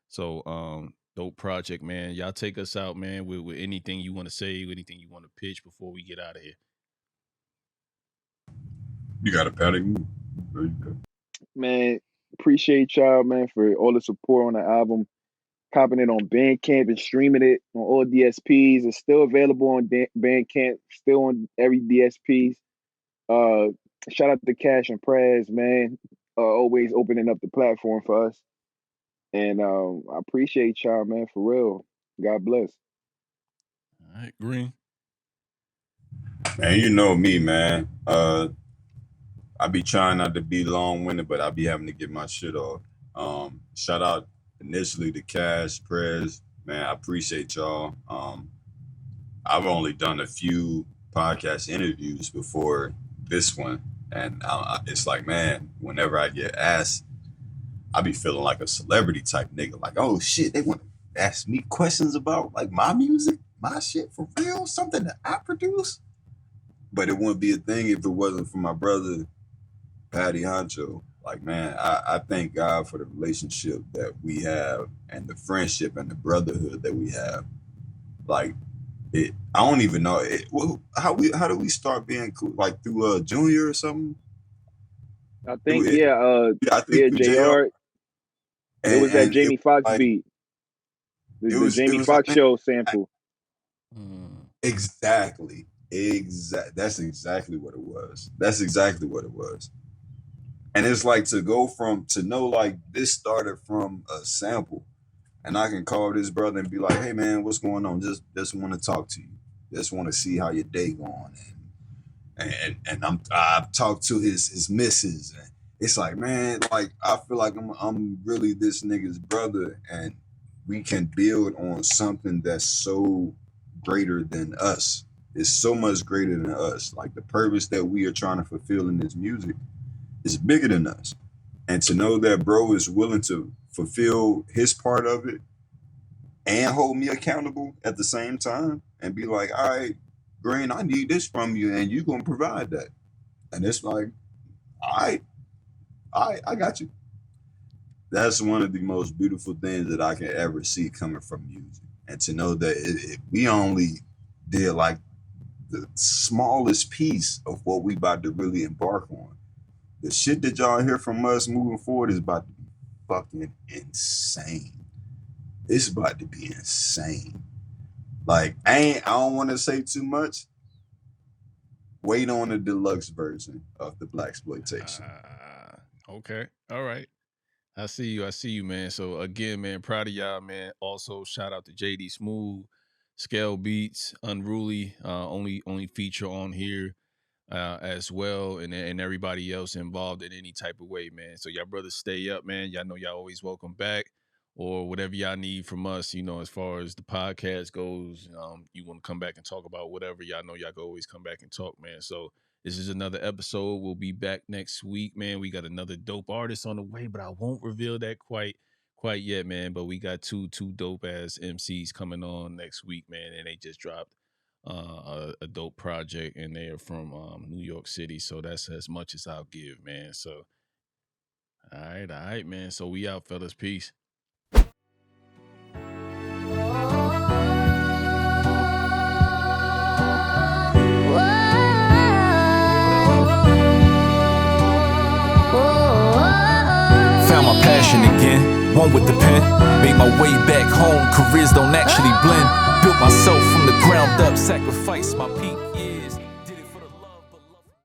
[SPEAKER 5] So dope project, man. Y'all take us out, man, with anything you want to say, anything you want to pitch before we get out of here.
[SPEAKER 2] You got a Patty. There you go.
[SPEAKER 1] Man, appreciate y'all, man, for all the support on the album. Copping it on Bandcamp and streaming it on all DSPs. It's still available on Bandcamp, still on every DSPs. Uh, Shout out to Cash and Prez, man. Always opening up the platform for us. And I appreciate y'all, man, for real. God bless.
[SPEAKER 5] All right, Green.
[SPEAKER 2] Man, you know me, man. I be trying not to be long-winded, but I be having to get my shit off. Shout out initially to Cash, Prez. Man, I appreciate y'all. I've only done a few podcast interviews before this one, and it's like, man, whenever I get asked, I be feeling like a celebrity type nigga. Like, oh shit, they want to ask me questions about like my music, my shit for real, something that I produce. But it wouldn't be a thing if it wasn't for my brother Patty Honcho. Like, man, I thank God for the relationship that we have and the friendship and the brotherhood that we have. Like, I don't even know how do we start being cool? Like through Junior or something?
[SPEAKER 1] I think
[SPEAKER 2] It, I think
[SPEAKER 1] yeah,
[SPEAKER 2] it was JR.
[SPEAKER 1] JR. It was that
[SPEAKER 2] And it
[SPEAKER 1] Jamie Foxx
[SPEAKER 2] like
[SPEAKER 1] beat, the
[SPEAKER 2] it
[SPEAKER 1] Jamie
[SPEAKER 2] was I
[SPEAKER 1] Foxx
[SPEAKER 2] think
[SPEAKER 1] show sample.
[SPEAKER 2] exactly. That's exactly what it was. That's exactly what it was. And it's like to know like this started from a sample. And I can call this brother and be like, hey man, what's going on? Just want to talk to you. Just want to see how your day going. And I've talked to his missus, and it's like, man, like I feel like I'm really this nigga's brother, and we can build on something that's so greater than us. It's so much greater than us. Like the purpose that we are trying to fulfill in this music is bigger than us. And to know that bro is willing to fulfill his part of it and hold me accountable at the same time and be like, all right, Green, I need this from you, and you're gonna provide that. And it's like, all right, I got you. That's one of the most beautiful things that I can ever see coming from music. And to know that we only did like the smallest piece of what we about to really embark on. The shit that y'all hear from us moving forward is about to be fucking insane. It's about to be insane. Like, I don't want to say too much. Wait on the deluxe version of the Blaxploitation.
[SPEAKER 5] Okay. All right. I see you, man. So again, man, proud of y'all, man. Also, shout out to JD Smooth, Scale Beats, Unruly, only feature on here as well, and everybody else involved in any type of way, man. So y'all brothers stay up, man. Y'all know y'all always welcome back, or whatever y'all need from us, you know, as far as the podcast goes. You want to come back and talk about whatever, y'all know y'all can always come back and talk, man. So this is another episode. We'll be back next week, man. We got another dope artist on the way, but I won't reveal that quite yet, man. But we got two dope ass MCs coming on next week, man, and they just dropped a dope project, and they are from New York City. So that's as much as I'll give, man. So all right, man. So we out, fellas. Peace.
[SPEAKER 3] Found my passion again, one with the pen. Made my way back home, careers don't actually blend. Built myself from the ground up, sacrificed my peace.